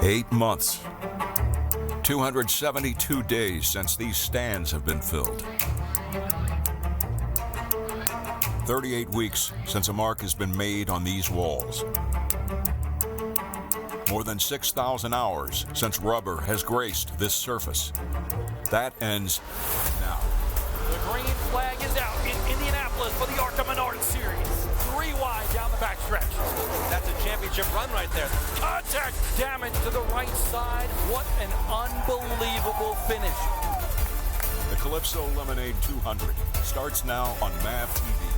8 months. 272 days since these stands have been filled. 38 weeks since a mark has been made on these walls. More than 6,000 hours since rubber has graced this surface. That ends now. The green flag is out in Indianapolis for the ARCA Menards series. 3 wide down the backstretch. That's a championship run right there. Contact damage to the right side. What an unbelievable finish. The Calypso Lemonade 200 starts now on MAV TV.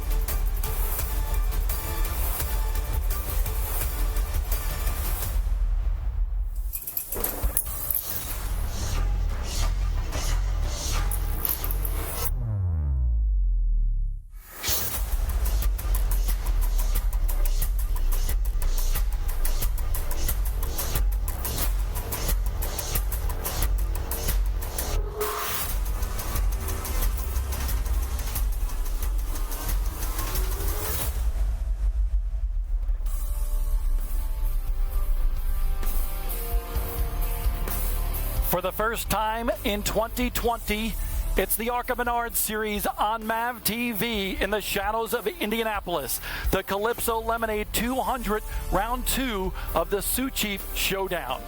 For the first time in 2020, it's the ARCA Menards series on MAV TV in the shadows of Indianapolis. The Calypso Lemonade 200, round 2 of the Sioux Chief Showdown.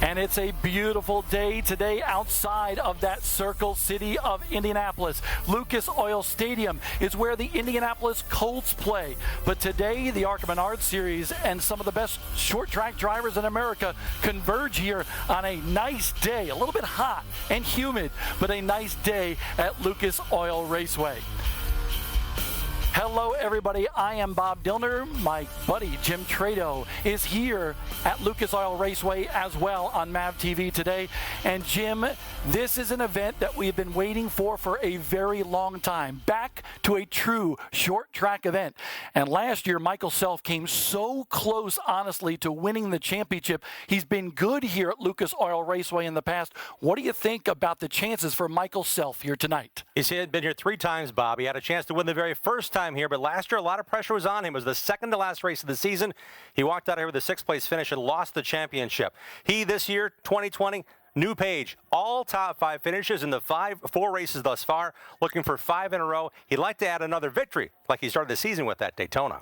And it's a beautiful day today outside of that Circle City of Indianapolis. Lucas Oil Stadium is where the Indianapolis Colts play. But today, the ARCA Menards series and some of the best short track drivers in America converge here on a nice day. A little bit hot and humid, but a nice day at Lucas Oil Raceway. Hello, everybody. I am Bob Dillner. My buddy Jim Trado is here at Lucas Oil Raceway as well on MAV TV today. And Jim, this is an event that we've been waiting for a very long time. Back to a true short track event. And last year, Michael Self came so close, honestly, to winning the championship. He's been good here at Lucas Oil Raceway in the past. What do you think about the chances for Michael Self here tonight? He's been here 3 times, Bob. He had a chance to win the very first time here, but last year a lot of pressure was on him. It was the second to last race of the season. He walked out here with a 6th place finish and lost the championship. He this year, 2020, new page, all top 5 finishes in the 4 races thus far, looking for 5 in a row. He'd like to add another victory like he started the season with at Daytona.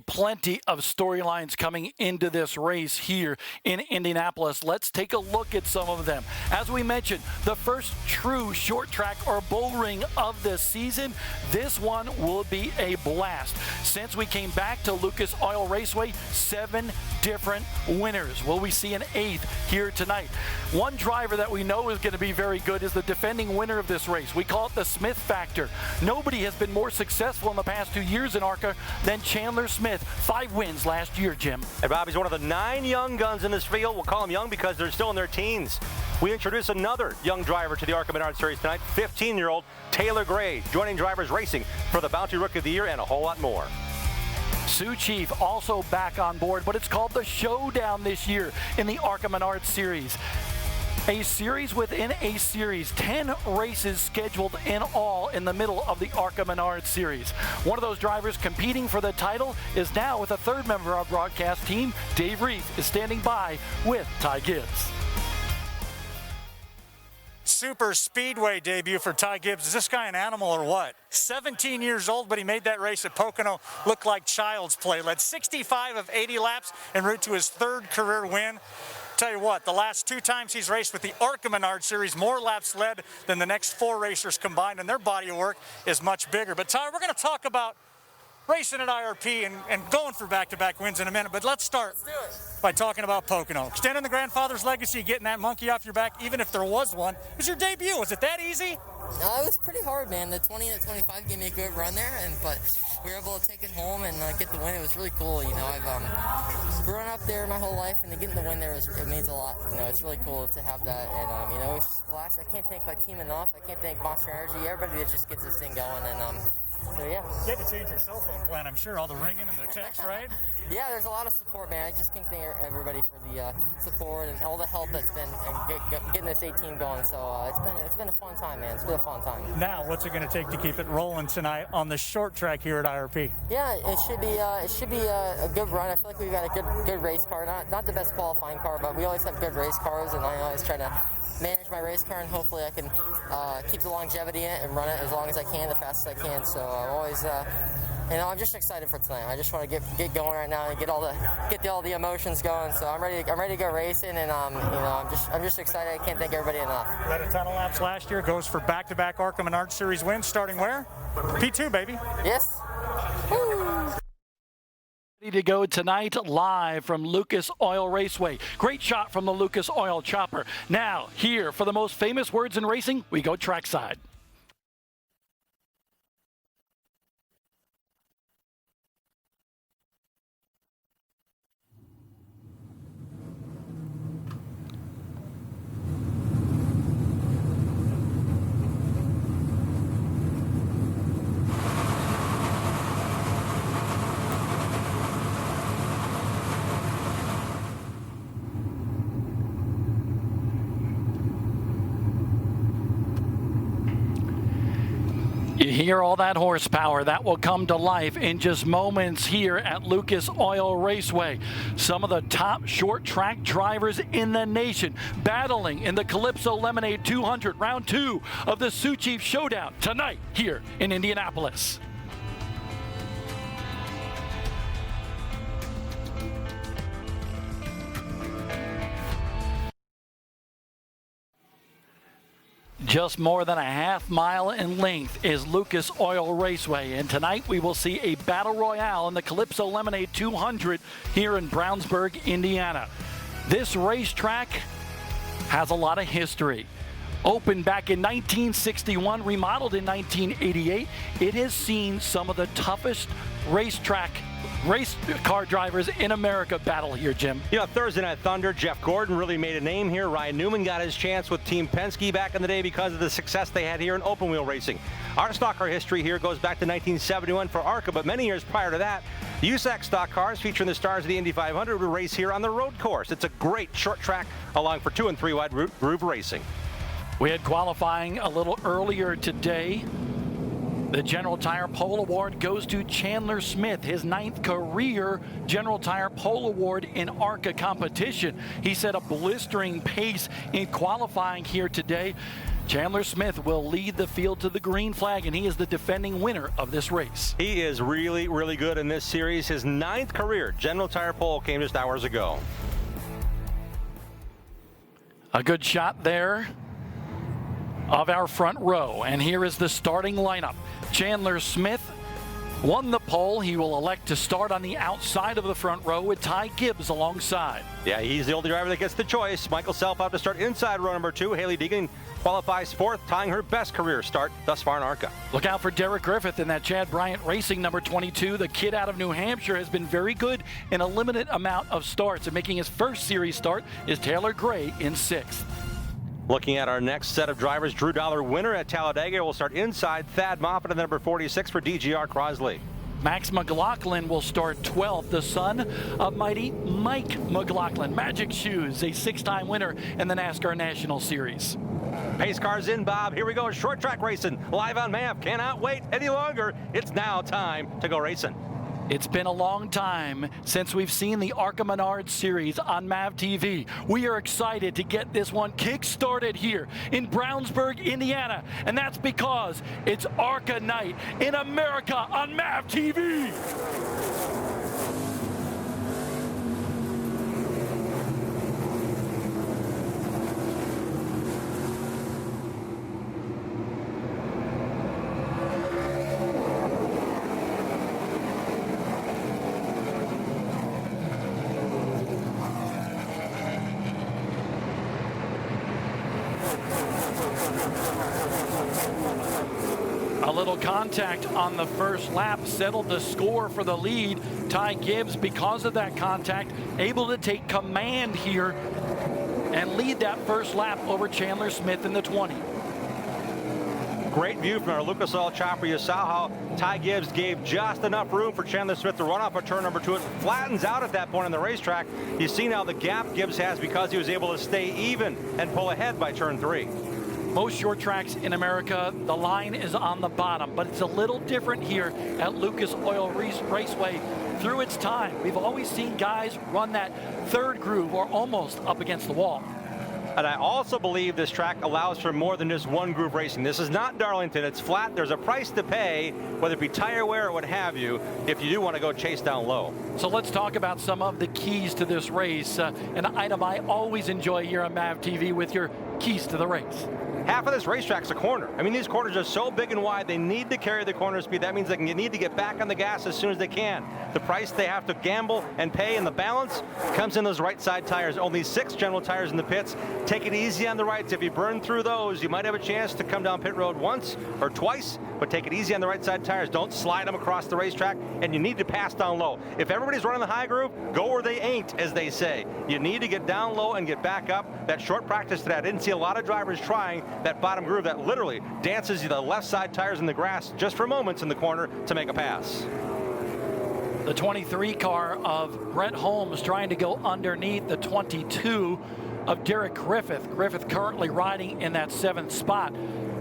Plenty of storylines coming into this race here in Indianapolis. Let's take a look at some of them. As we mentioned, the first true short track or bull ring of the season. This one will be a blast. Since we came back to Lucas Oil Raceway, 7 different winners. Will we see an 8th here tonight? One driver that we know is going to be very good is the defending winner of this race. We call it the Smith factor. Nobody has been more successful in the past 2 years in ARCA than Chandler Smith. 5 wins last year, Jim. And Bobby's one of the 9 young guns in this field. We'll call them young because they're still in their teens. We introduce another young driver to the ARCA Menards series tonight, 15-year-old Taylor Gray, joining drivers racing for the Bounty Rookie of the Year and a whole lot more. Sioux Chief also back on board, but it's called the Showdown this year in the ARCA Menards series. A series within a series, 10 races scheduled in all in the middle of the ARCA Menards series. One of those drivers competing for the title is now with a 3rd member of our broadcast team. Dave Reith is standing by with Ty Gibbs. Super speedway debut for Ty Gibbs. Is this guy an animal or what? 17 years old, but he made that race at Pocono look like child's play. Led 65 of 80 laps en route to his 3rd career win. Tell you what, the last 2 times he's raced with the ARCA Menards series, more laps led than the next 4 racers combined, and their body of work is much bigger. But Ty, we're going to talk about racing at IRP and going for back-to-back wins in a minute, but let's start by talking about Pocono. Extending the grandfather's legacy, getting that monkey off your back, even if there was one. It was your debut. Was it that easy? No, it was pretty hard, man. The 20 and the 25 gave me a good run there, but we were able to take it home and get the win. It was really cool. You know, I've grown up there my whole life, and getting the win there, it means a lot. You know, it's really cool to have that, and you know, it's just a blast. I can't thank my team enough. I can't thank Monster Energy, everybody that just gets this thing going, and so yeah. You had to change your cell phone plan, I'm sure, all the ringing and the text, right? Yeah, there's a lot of support, man. I just can't thank everybody for the support and all the help that's been getting this 18 going. So it's been a fun time, man. It's been a fun time. Now, what's it going to take to keep it rolling tonight on the short track here at IRP? Yeah, it should be a good run. I feel like we've got a good race car. Not the best qualifying car, but we always have good race cars, and I always try to manage my race car, and hopefully I can keep the longevity in it and run it as long as I can, the fastest I can. So I'm always. I'm just excited for tonight. I just want to get going right now and get all the emotions going. So I'm ready to go racing, and I'm just excited. I can't thank everybody enough. Led a ton of laps last year. Goes for back-to-back ARCA Menards Series wins. Starting where? P2, baby. Yes. Woo. Ready to go tonight live from Lucas Oil Raceway. Great shot from the Lucas Oil chopper. Now here for the most famous words in racing, we go trackside. You hear all that horsepower. That will come to life in just moments here at Lucas Oil Raceway. Some of the top short track drivers in the nation battling in the Calypso Lemonade 200, round 2 of the Sioux Chief Showdown tonight here in Indianapolis. Just more than a half mile in length is Lucas Oil Raceway, and tonight we will see a battle royale in the Calypso Lemonade 200 here in Brownsburg, Indiana. This racetrack has a lot of history. Opened back in 1961, remodeled in 1988, it has seen some of the toughest race car drivers in America battle here, Jim. You know, Thursday Night Thunder, Jeff Gordon really made a name here. Ryan Newman got his chance with Team Penske back in the day because of the success they had here in open wheel racing. Our stock car history here goes back to 1971 for ARCA, but many years prior to that, the USAC stock cars featuring the stars of the Indy 500 would race here on the road course. It's a great short track along for 2 and 3 wide groove racing. We had qualifying a little earlier today. The General Tire Pole Award goes to Chandler Smith, his 9th career General Tire Pole Award in ARCA competition. He set a blistering pace in qualifying here today. Chandler Smith will lead the field to the green flag, and he is the defending winner of this race. He is really, really good in this series. His 9th career General Tire Pole came just hours ago. A good shot there of our front row, and here is the starting lineup. Chandler Smith won the pole. He will elect to start on the outside of the front row with Ty Gibbs alongside. Yeah, he's the only driver that gets the choice. Michael Self out to start inside row number 2. Haley Deegan qualifies 4th, tying her best career start thus far in ARCA. Look out for Derek Griffith in that Chad Bryant Racing number 22. The kid out of New Hampshire has been very good in a limited amount of starts, and making his first series start is Taylor Gray in 6th. Looking at our next set of drivers, Drew Dollar winner at Talladega will start inside. Thad Moffitt at number 46 for DGR Crosley. Max McLaughlin will start 12th, the son of mighty Mike McLaughlin. Magic Shoes, a 6-time winner in the NASCAR National Series. Pace cars in, Bob. Here we go. Short track racing live on MAV. Cannot wait any longer. It's now time to go racing. It's been a long time since we've seen the ARCA Menards series on MAV TV. We are excited to get this one kick-started here in Brownsburg, Indiana. And that's because it's ARCA night in America on MAV TV. A little contact on the first lap settled the score for the lead. Ty Gibbs, because of that contact, able to take command here and lead that first lap over Chandler Smith in the 20. Great view from our Lucas Oil chopper. You saw how Ty Gibbs gave just enough room for Chandler Smith to run off of turn number 2. It flattens out at that point on the racetrack. You see now the gap Gibbs has because he was able to stay even and pull ahead by turn 3. Most short tracks in America, the line is on the bottom, but it's a little different here at Lucas Oil Raceway. Through its time, we've always seen guys run that third groove or almost up against the wall. And I also believe this track allows for more than just one groove racing. This is not Darlington. It's flat. There's a price to pay, whether it be tire wear or what have you, if you do want to go chase down low. So let's talk about some of the keys to this race. An item I always enjoy here on MAV TV with your keys to the race. Half of this racetrack's a corner. I mean, these corners are so big and wide, they need to carry the corner speed. That means they need to get back on the gas as soon as they can. The price they have to gamble and pay and the balance comes in those right side tires. Only 6 general tires in the pits. Take it easy on the rights. If you burn through those, you might have a chance to come down pit road once or twice, but take it easy on the right side tires. Don't slide them across the racetrack, and you need to pass down low. If everybody's running the high groove, go where they ain't, as they say. You need to get down low and get back up. That short practice today, I didn't see a lot of drivers trying that bottom groove that literally dances the left side tires in the grass just for moments in the corner to make a pass. The 23 car of Brett Holmes trying to go underneath the 22 of Derek Griffith. Griffith currently riding in that 7th spot.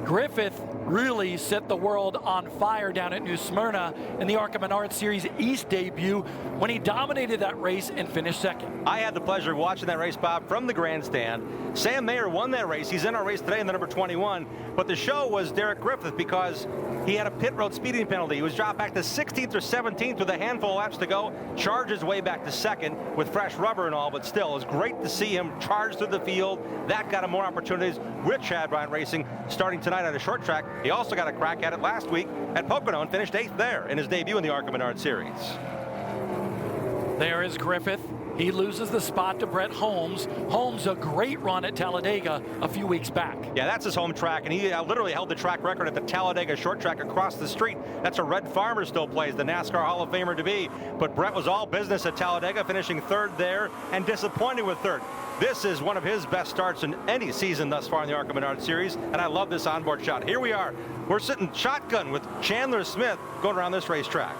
Griffith really set the world on fire down at New Smyrna in the ARCA Menards Series East debut when he dominated that race and finished 2nd. I had the pleasure of watching that race, Bob, from the grandstand. Sam Mayer won that race. He's in our race today in the number 21. But the show was Derek Griffith because he had a pit road speeding penalty. He was dropped back to 16th or 17th with a handful of laps to go. Charges way back to 2nd with fresh rubber and all, but still, it was great to see him charge through the field. That got him more opportunities with Chad Bryant Racing starting tonight on a short track. He also got a crack at it last week at Pocono and finished 8th there in his debut in the ARCA Menards Series. There is Griffith. He loses the spot to Brett Holmes. Holmes, a great run at Talladega a few weeks back. Yeah, that's his home track, and he literally held the track record at the Talladega short track across the street. That's where Red Farmer still plays, the NASCAR Hall of Famer to be. But Brett was all business at Talladega, finishing 3rd there and disappointed with 3rd. This is one of his best starts in any season thus far in the ARCA Menards Series, and I love this onboard shot. Here we are. We're sitting shotgun with Chandler Smith going around this racetrack.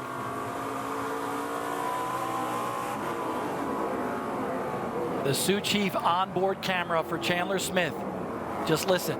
The Sioux Chief onboard camera for Chandler Smith. Just listen.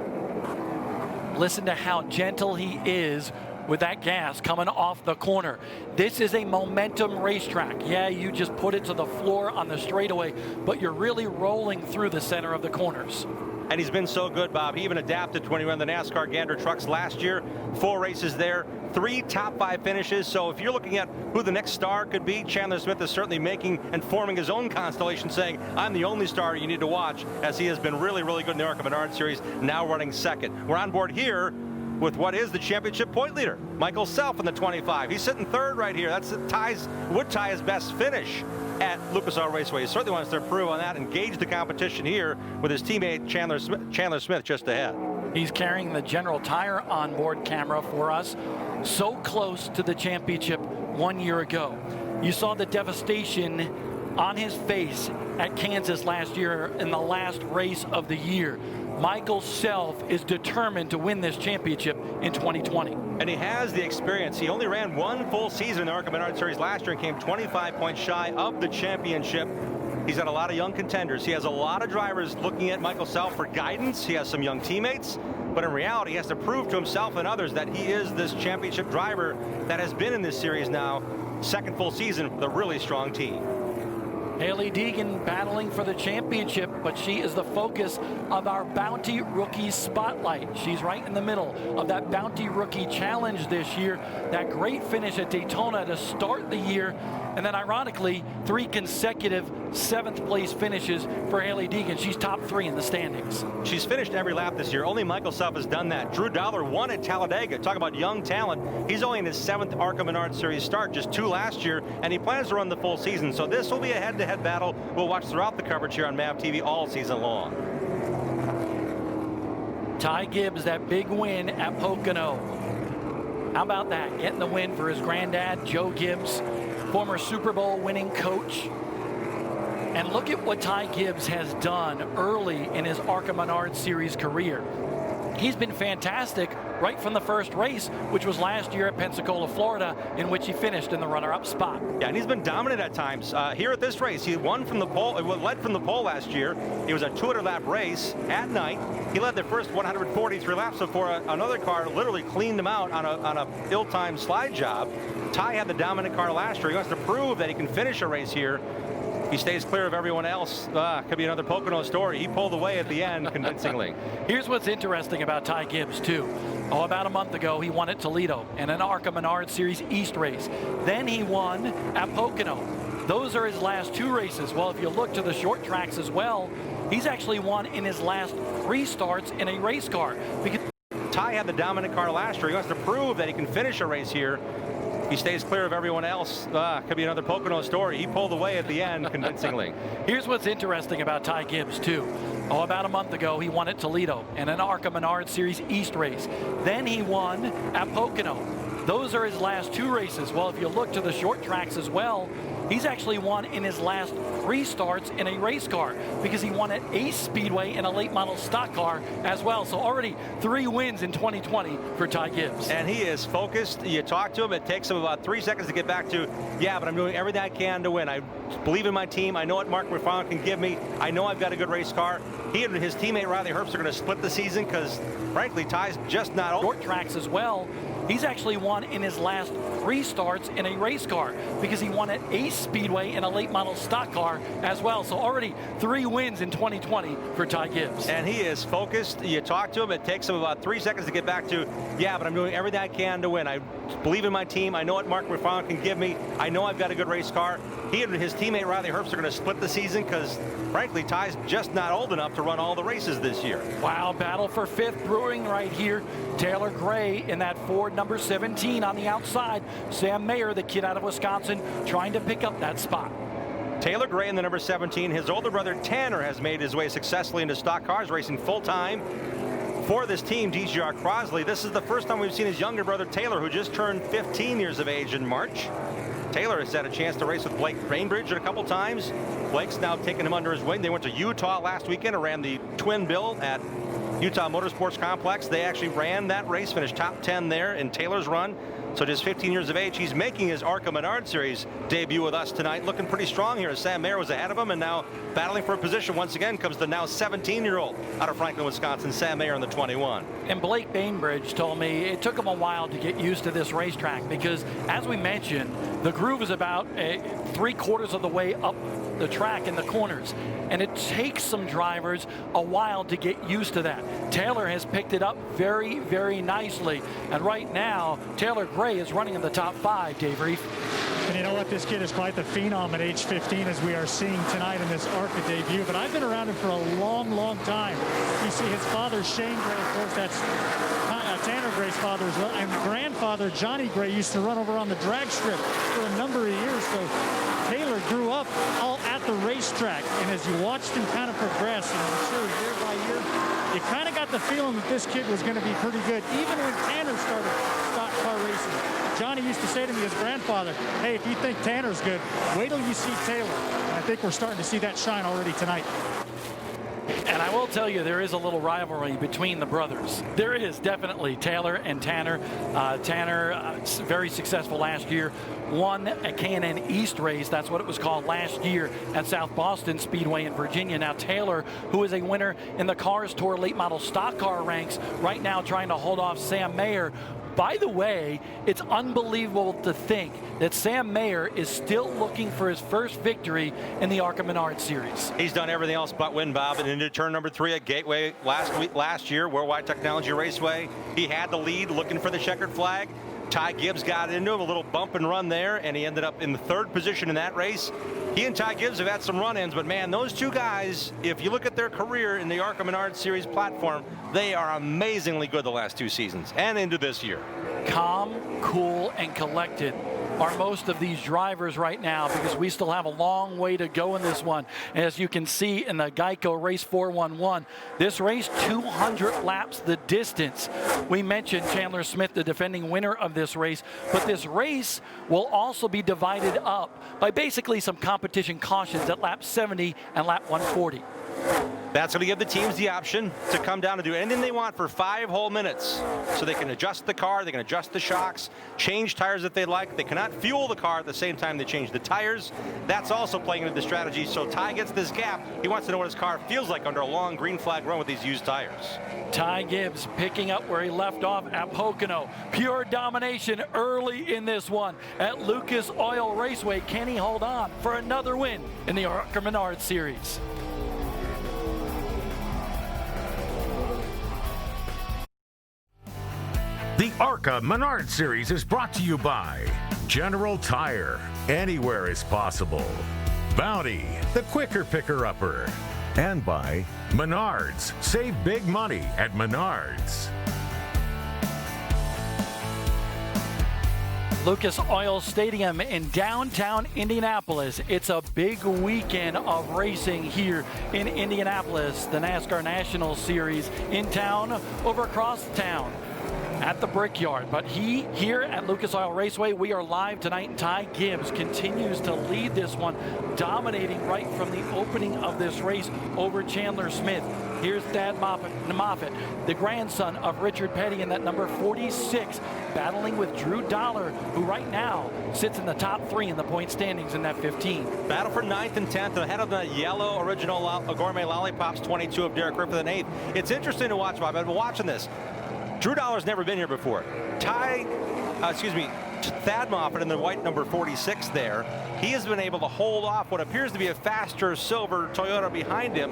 Listen to how gentle he is with that gas coming off the corner. This is a momentum racetrack. Yeah, you just put it to the floor on the straightaway, but you're really rolling through the center of the corners. And he's been so good, Bob. He even adapted to when he ran the NASCAR Gander trucks last year. 4 races there, 3 top 5 finishes. So if you're looking at who the next star could be, Chandler Smith is certainly making and forming his own constellation, saying, I'm the only star you need to watch, as he has been really, really good in the ARCA Menards Series, now running 2nd. We're on board here with what is the championship point leader, Michael Self in the 25. He's sitting 3rd right here. That's would tie his best finish at Lucas Oil Raceway. He certainly wants to improve on that and gauge the competition here with his teammate Chandler Smith just ahead. He's carrying the General Tire onboard camera for us. So close to the championship 1 year ago. You saw the devastation on his face at Kansas last year in the last race of the year. Michael Self is determined to win this championship in 2020. And he has the experience. He only ran 1 full season in the ARCA Menards Series last year and came 25 points shy of the championship. He's got a lot of young contenders. He has a lot of drivers looking at Michael Self for guidance. He has some young teammates, but in reality, he has to prove to himself and others that he is this championship driver that has been in this series now, 2nd full season with a really strong team. Hailie Deegan battling for the championship, but she is the focus of our Bounty Rookie Spotlight. She's right in the middle of that Bounty Rookie Challenge this year. That great finish at Daytona to start the year. And then ironically, 3 consecutive 7th place finishes for Hailie Deegan. She's top 3 in the standings. She's finished every lap this year. Only Michael Self has done that. Drew Dollar won at Talladega. Talk about young talent. He's only in his 7th ARCA Menards Series start, just 2 last year, and he plans to run the full season. So this will be a head-to-head battle we'll watch throughout the coverage here on MAV TV all season long. Ty Gibbs, that big win at Pocono. How about that? Getting the win for his granddad, Joe Gibbs, former Super Bowl winning coach. And look at what Ty Gibbs has done early in his ARCA Menards Series career. He's been fantastic right from the first race, which was last year at Pensacola, Florida, in which he finished in the runner-up spot. Yeah, and he's been dominant at times. Here at this race, he won from the pole, led from the pole last year. It was a 200-lap race at night. He led the first 143 laps before another car literally cleaned him out on a ill-timed slide job. Ty had the dominant car last year. He wants to prove that he can finish a race here. He stays clear of everyone else. Could be another Pocono story. He pulled away at the end convincingly. Here's what's interesting about Ty Gibbs, too. About a month ago, he won at Toledo in an ARCA Menards Series East race. Then he won at Pocono. Those are his last 2 races. Well, if you look to the short tracks as well, he's actually won in his last 3 starts in a race car. Because Ty had the dominant car last year. He wants to prove that he can finish a race here. He stays clear of everyone else. Could be another Pocono story. He pulled away at the end convincingly. Here's what's interesting about Ty Gibbs, too. About a month ago, he won at Toledo in an ARCA Menards Series East race. Then he won at Pocono. Those are his last 2 races. Well, if you look to the short tracks as well, he's actually won in his last 3 starts in a race car, because he won at Ace Speedway in a late model stock car as well. So already 3 wins in 2020 for Ty Gibbs. And he is focused. You talk to him, it takes him about 3 seconds to get back to, yeah, but I'm doing everything I can to win. I believe in my team. I know what Mark McFarland can give me. I know I've got a good race car. He and his teammate Riley Herbst are going to split the season because, frankly, Ty's just not old. Short tracks as well. He's actually won in his last 3 starts in a race car, because he won at Ace Speedway in a late model stock car as well. So already 3 wins in 2020 for Ty Gibbs. And he is focused. You talk to him, it takes him about 3 seconds to get back to, yeah, but I'm doing everything I can to win. I believe in my team. I know what Mark McFarland can give me. I know I've got a good race car. He and his teammate Riley Herbst are going to split the season because, frankly, Ty's just not old enough to run all the races this year. Wow, battle for 5th brewing right here. Taylor Gray in that Ford number 17 on the outside. Sam Mayer, the kid out of Wisconsin, trying to pick up that spot. Taylor Gray in the number 17. His older brother Tanner has made his way successfully into stock cars, racing full-time for this team, DGR Crosley. This is the first time we've seen his younger brother Taylor, who just turned 15 years of age in March. Taylor has had a chance to race with Blake Bainbridge a couple times. Blake's now taken him under his wing. They went to Utah last weekend and ran the twin bill at Utah Motorsports Complex. They actually ran that race, finished top 10 there in Taylor's run. So just 15 years of age, he's making his ARCA Menards Series debut with us tonight. Looking pretty strong here. Sam Mayer was ahead of him, and now battling for a position once again comes the now 17-year-old out of Franklin, Wisconsin, Sam Mayer in the 21. And Blake Bainbridge told me it took him a while to get used to this racetrack because, as we mentioned, the groove is about 3/4 of the way up the track in the corners, and it takes some drivers a while to get used to that. Taylor has picked it up very, very nicely, and right now Taylor Gray is running in the top 5, Dave Reef. And you know what? This kid is quite the phenom at age 15, as we are seeing tonight in this ARCA debut. But I've been around him for a long, long time. You see his father, Shane Gray, of course, that's Tanner Gray's father as well. And grandfather, Johnny Gray, used to run over on the drag strip for a number of years. So Taylor grew up all at the racetrack. And as you watched him kind of progress, and I'm sure year by year, you kind of got the feeling that this kid was going to be pretty good. Even when Tanner started stock car racing, Johnny used to say to me, his grandfather, hey, if you think Tanner's good, wait till you see Taylor. And I think we're starting to see that shine already tonight. And I will tell you, there is a little rivalry between the brothers. There is definitely Taylor and Tanner. Tanner, very successful last year, won a K&N East race. That's what it was called last year at South Boston Speedway in Virginia. Now Taylor, who is a winner in the Cars Tour late model stock car ranks, right now trying to hold off Sam Mayer. By the way, it's unbelievable to think that Sam Mayer is still looking for his first victory in the ARCA Menards Series. He's done everything else but win, Bob, and into turn number 3 at Gateway last year, Worldwide Technology Raceway. He had the lead, looking for the checkered flag. Ty Gibbs got into him, a little bump and run there, and he ended up in the 3rd position in that race. He and Ty Gibbs have had some run-ins, but man, those two guys, if you look at their career in the ARCA Menards Series platform, they are amazingly good the last 2 seasons and into this year. Calm, cool, and collected are most of these drivers right now, because we still have a long way to go in this one. As you can see in the Geico Race 411, this race 200 laps the distance. We mentioned Chandler Smith, the defending winner of this race, but this race will also be divided up by basically some competition cautions at lap 70 and lap 140. That's going to give the teams the option to come down and do anything they want for 5 whole minutes. So they can adjust the car, they can adjust the shocks, change tires if they like. They cannot fuel the car at the same time they change the tires. That's also playing into the strategy. So Ty gets this gap. He wants to know what his car feels like under a long green flag run with these used tires. Ty Gibbs picking up where he left off at Pocono. Pure domination early in this one at Lucas Oil Raceway. Can he hold on for another win in the ARCA Menards Series? The ARCA Menards Series is brought to you by General Tire, anywhere is possible. Bounty, the quicker picker-upper. And by Menards, save big money at Menards. Lucas Oil Stadium in downtown Indianapolis. It's a big weekend of racing here in Indianapolis. The NASCAR National Series in town, over across town at the Brickyard. But here at Lucas Oil Raceway, we are live tonight, and Ty Gibbs continues to lead this one, dominating right from the opening of this race over Chandler Smith. Here's Thad Moffitt, the grandson of Richard Petty in that number 46, battling with Drew Dollar, who right now sits in the top 3 in the point standings in that 15. Battle for 9th and 10th, ahead of the yellow original Gourmet Lollipops 22 of Derek Griffith in 8th. It's interesting to watch, Bob. I've been watching this. Drew Dollar's never been here before. Thad Moffitt in the white number 46 there, he has been able to hold off what appears to be a faster silver Toyota behind him.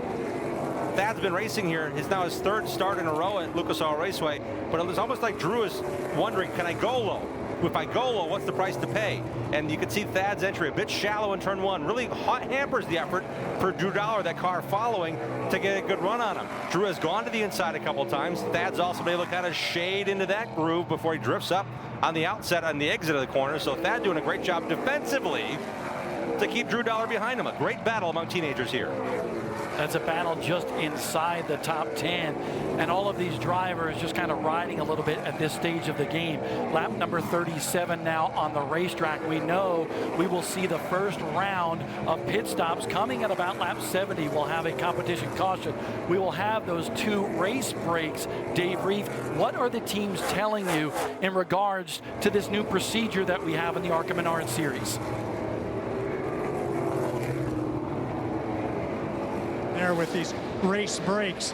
Thad's been racing here. It's now his 3rd start in a row at Lucas Oil Raceway, but it was almost like Drew is wondering, can I go low? If I go low, what's the price to pay? And you can see Thad's entry a bit shallow in turn 1. Really hampers the effort for Drew Dollar, that car following, to get a good run on him. Drew has gone to the inside a couple times. Thad's also been able to kind of shade into that groove before he drifts up on the outset on the exit of the corner. So Thad doing a great job defensively to keep Drew Dollar behind him. A great battle among teenagers here. That's a battle just inside the top 10. And all of these drivers just kind of riding a little bit at this stage of the game. Lap number 37 now on the racetrack. We know we will see the first round of pit stops coming at about lap 70. We'll have a competition caution. We will have those 2 race breaks. Dave Reef, what are the teams telling you in regards to this new procedure that we have in the ARCA Menards Series? There with these race breaks,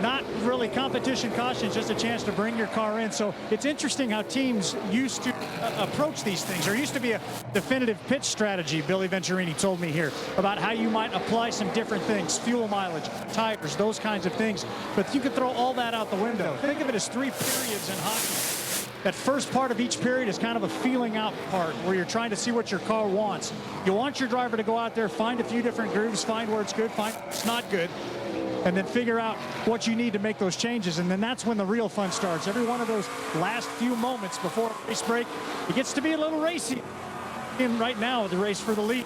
not really competition caution, just a chance to bring your car in. So it's interesting how teams used to approach these things. There used to be a definitive pit strategy, Billy Venturini told me here, about how you might apply some different things, fuel mileage, tires, those kinds of things. But you could throw all that out the window. Think of it as 3 periods in hockey. That first part of each period is kind of a feeling out part where you're trying to see what your car wants. You want your driver to go out there, find a few different grooves, find where it's good, find where it's not good, and then figure out what you need to make those changes. And then that's when the real fun starts. Every one of those last few moments before a race break, it gets to be a little racy. And right now, the race for the lead.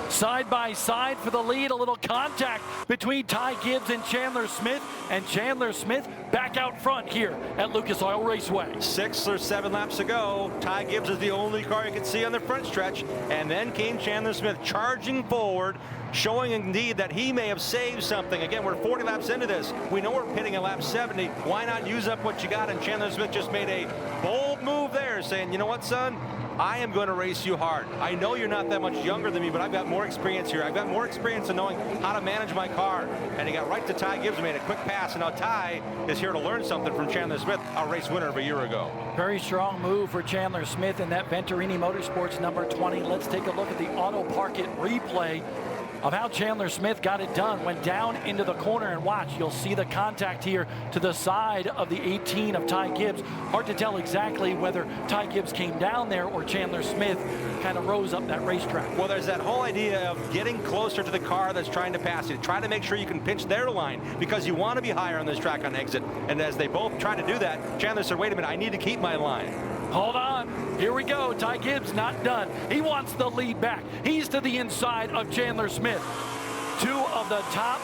Side by side for the lead, a little contact between Ty Gibbs and Chandler Smith back out front here at Lucas Oil Raceway. 6 or 7 laps ago, Ty Gibbs is the only car you could see on the front stretch, and then came Chandler Smith charging forward, showing indeed that he may have saved something. Again, we're 40 laps into this. We know we're pitting at lap 70. Why not use up what you got? And Chandler Smith just made a bold move there, saying, you know what, son? I am going to race you hard. I know you're not that much younger than me, but I've got more experience here. I've got more experience in knowing how to manage my car. And he got right to Ty Gibbs and made a quick pass. And now Ty is here to learn something from Chandler Smith, a race winner of a year ago. Very strong move for Chandler Smith in that Venturini Motorsports number 20. Let's take a look at the Auto Park It replay of how Chandler Smith got it done. Went down into the corner, and watch, you'll see the contact here to the side of the 18 of Ty Gibbs. Hard to tell exactly whether Ty Gibbs came down there or Chandler Smith kind of rose up that racetrack. Well, there's that whole idea of getting closer to the car that's trying to pass you. Try to make sure you can pinch their line because you want to be higher on this track on exit. And as they both try to do that, Chandler said, wait a minute, I need to keep my line. Hold on. Here we go. Ty Gibbs not done. He wants the lead back. He's to the inside of Chandler Smith. 2 of the top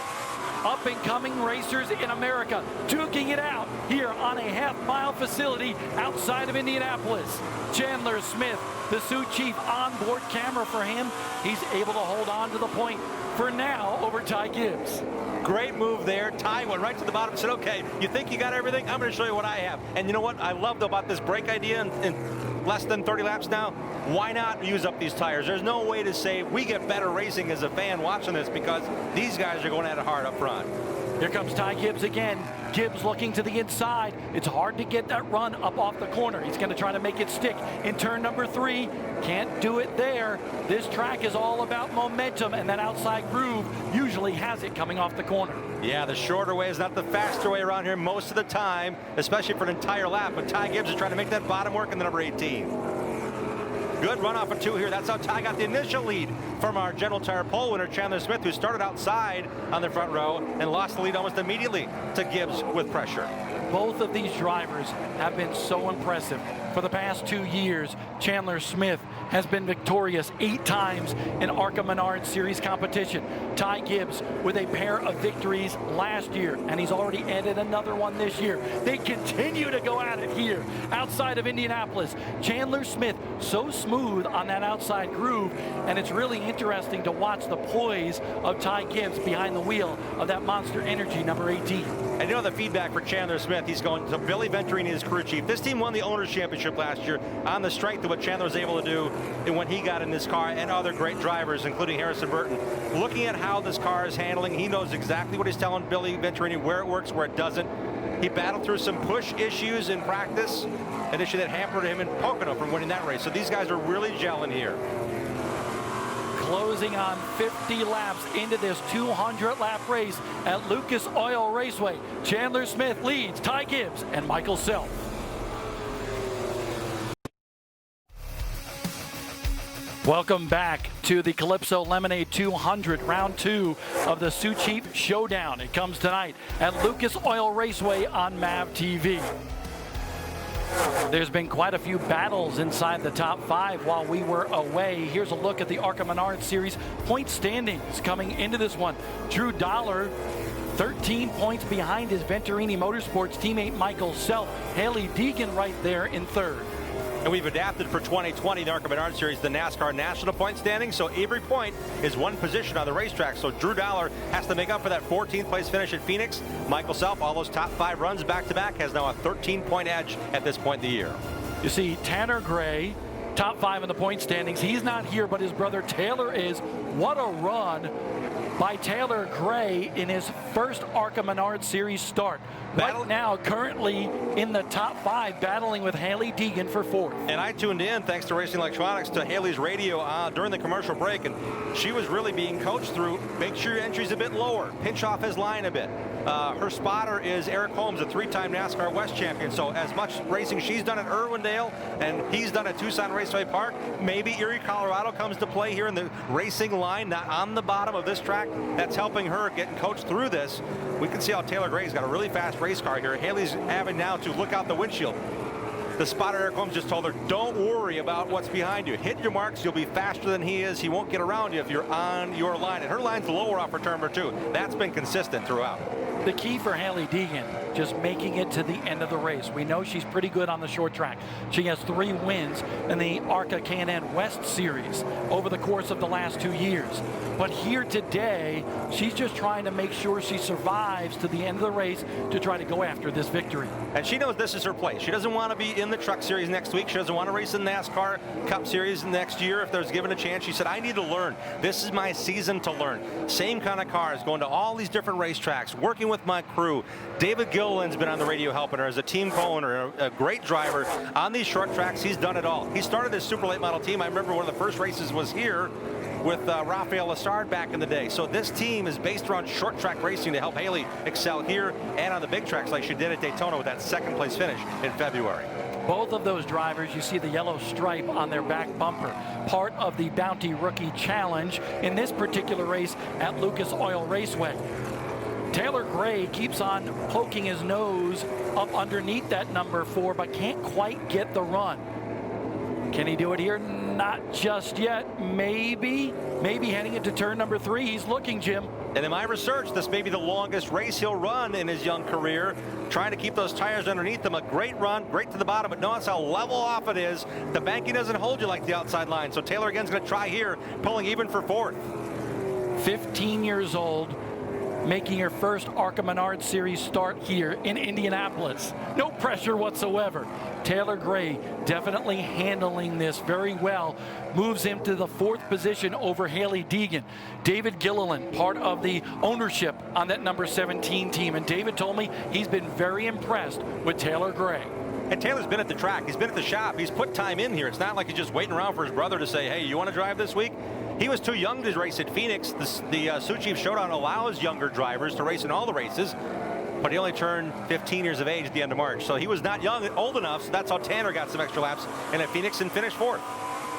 up-and-coming racers in America duking it out here on a half-mile facility outside of Indianapolis. Chandler Smith, the Sioux Chief onboard camera for him. He's able to hold on to the point for now over Ty Gibbs. Great move there. Ty went right to the bottom and said, okay, you think you got everything? I'm going to show you what I have. And you know what I loved about this brake idea in less than 30 laps now? Why not use up these tires? There's no way to say we get better racing as a fan watching this because these guys are going at it hard up front. Here comes Ty Gibbs again. Gibbs looking to the inside. It's hard to get that run up off the corner. He's going to try to make it stick in turn number 3. Can't do it there. This track is all about momentum, and that outside groove usually has it coming off the corner. Yeah, the shorter way is not the faster way around here most of the time, especially for an entire lap. But Ty Gibbs is trying to make that bottom work in the number 18. Good run off of 2 here. That's how Ty got the initial lead from our General Tire pole winner, Chandler Smith, who started outside on the front row and lost the lead almost immediately to Gibbs with pressure. Both of these drivers have been so impressive. For the past 2 years, Chandler Smith has been victorious 8 times in ARCA Menards Series competition. Ty Gibbs with a pair of victories last year, and he's already added another one this year. They continue to go at it here outside of Indianapolis. Chandler Smith so smooth on that outside groove, and it's really interesting to watch the poise of Ty Gibbs behind the wheel of that Monster Energy number 18. And you know the feedback for Chandler Smith, he's going to Billy Venturini, his crew chief. This team won the Owners' Championship last year on the strength of what Chandler was able to do when he got in this car, and other great drivers, including Harrison Burton. Looking at how this car is handling, he knows exactly what he's telling Billy Venturini, where it works, where it doesn't. He battled through some push issues in practice, an issue that hampered him in Pocono from winning that race. So these guys are really gelling here. Closing on 50 laps into this 200-lap race at Lucas Oil Raceway. Chandler Smith leads Ty Gibbs and Michael Self. Welcome back to the Calypso Lemonade 200, round 2 of the Sioux Chief Showdown. It comes tonight at Lucas Oil Raceway on MAV TV. There's been quite a few battles inside the top 5 while we were away. Here's a look at the ARCA Menards Series point standings coming into this one. Drew Dollar, 13 points behind his Venturini Motorsports teammate Michael Self. Haley Deegan right there in 3rd. And we've adapted for 2020, the ARCA Menards Series, the NASCAR national point standing. So every point is one position on the racetrack. So Drew Dollar has to make up for that 14th place finish at Phoenix. Michael Self, all those top 5 runs back-to-back, has now a 13-point edge at this point in the year. You see Tanner Gray, top 5 in the point standings. He's not here, but his brother Taylor is. What a run by Taylor Gray in his first ARCA Menards Series start. Right now, currently in the top 5, battling with Haley Deegan for 4th. And I tuned in, thanks to Racing Electronics, to Haley's radio during the commercial break, and she was really being coached through, make sure your entry's a bit lower, pinch off his line a bit. Her spotter is Eric Holmes, a 3-time NASCAR West champion. So as much racing she's done at Irwindale and he's done at Tucson Raceway Park, maybe Erie, Colorado comes to play here in the racing line, not on the bottom of this track. That's helping her getting coached through this. We can see how Taylor Gray's got a really fast race car here. Haley's having now to look out the windshield. The spotter, Eric Holmes, just told her, don't worry about what's behind you. Hit your marks. You'll be faster than he is. He won't get around you if you're on your line. And her line's lower off her turn number 2. That's been consistent throughout. The key for Haley Deegan, just making it to the end of the race. We know she's pretty good on the short track. She has 3 wins in the ARCA K&N West Series over the course of the last 2 years. But here today, she's just trying to make sure she survives to the end of the race to try to go after this victory. And she knows this is her place. She doesn't want to be in the Truck Series next week. She doesn't want to race in the NASCAR Cup Series next year if there's given a chance. She said, I need to learn. This is my season to learn. Same kind of cars, going to all these different racetracks, working with my crew. David Gilliland's been on the radio helping her as a team co-owner, a great driver. On these short tracks, he's done it all. He started his super late model team. I remember one of the first races was here with Rafael Lessard back in the day. So this team is based around short track racing to help Haley excel here and on the big tracks like she did at Daytona with that 2nd place finish in February. Both of those drivers, you see the yellow stripe on their back bumper, part of the Bounty Rookie Challenge in this particular race at Lucas Oil Raceway. Taylor Gray keeps on poking his nose up underneath that number 4, but can't quite get the run. Can he do it here? Not just yet. Maybe heading into turn number 3. He's looking, Jim. And in my research, this may be the longest race he'll run in his young career, trying to keep those tires underneath him. A great run, great to the bottom, but notice how level off it is. The banking doesn't hold you like the outside line. So Taylor again's going to try here, pulling even for 4th. 15 years old. making her first ARCA Menards Series start here in Indianapolis. No pressure whatsoever. Taylor Gray definitely handling this very well. Moves him to the 4th position over Hailie Deegan. David Gilliland, part of the ownership on that number 17 team. And David told me he's been very impressed with Taylor Gray. And Taylor's been at the track. He's been at the shop. He's put time in here. It's not like he's just waiting around for his brother to say, hey, you want to drive this week? He was too young to race at Phoenix. The Sioux Chief Showdown allows younger drivers to race in all the races, but he only turned 15 years of age at the end of March. So he was not old enough, so that's how Tanner got some extra laps and at Phoenix and finished 4th.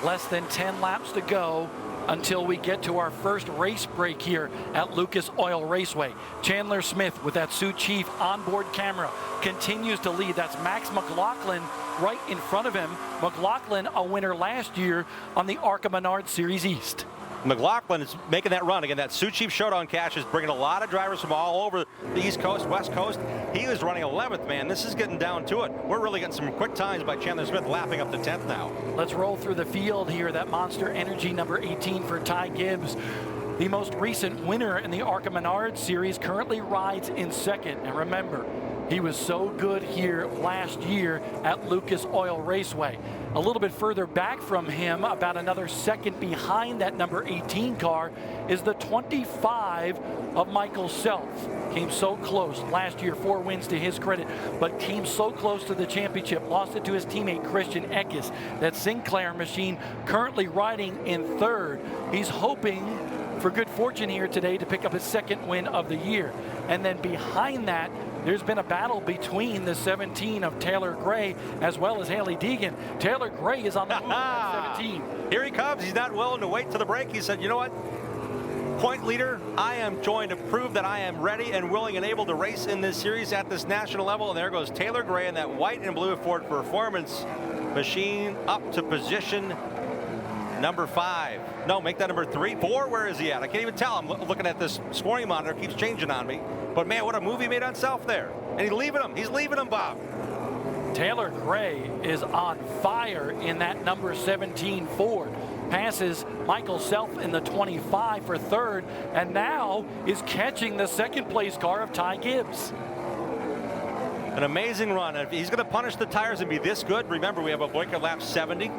Less than 10 laps to go until we get to our first race break here at Lucas Oil Raceway. Chandler Smith with that Sioux Chief onboard camera continues to lead. That's Max McLaughlin right in front of him. McLaughlin, a winner last year on the ARCA Menards Series East. McLaughlin is making that run. Again, that Sioux Chief Showdown cash is bringing a lot of drivers from all over the East Coast, West Coast. He was running 11th, man. This is getting down to it. We're really getting some quick times by Chandler Smith, lapping up to 10th now. Let's roll through the field here. That Monster Energy number 18 for Ty Gibbs. The most recent winner in the ARCA Menards Series currently rides in 2nd. And remember, he was so good here last year at Lucas Oil Raceway. A little bit further back from him, about another 2nd behind that number 18 car, is the 25 of Michael Self. Came so close last year, 4 wins to his credit, but came so close to the championship. Lost it to his teammate Christian Eckes. That Sinclair machine currently riding in 3rd. He's hoping for good fortune here today to pick up his 2nd win of the year. And then behind that, there's been a battle between the 17 of Taylor Gray as well as Hailie Deegan. Taylor Gray is on the move at 17. Here he comes. He's not willing to wait to the break. He said, you know what? Point leader, I am going to prove that I am ready and willing and able to race in this series at this national level. And there goes Taylor Gray in that white and blue Ford Performance machine up to position number 5. No, make that number 3. 4, where is he at? I can't even tell. I'm looking at this scoring monitor. It keeps changing on me. But man, what a move he made on Self there. And he's leaving him. He's leaving him, Bob. Taylor Gray is on fire in that number 17 Ford. Passes Michael Self in the 25 for 3rd, and now is catching the 2nd place car of Ty Gibbs. An amazing run. If he's going to punish the tires and be this good, remember we have a break at lap 70,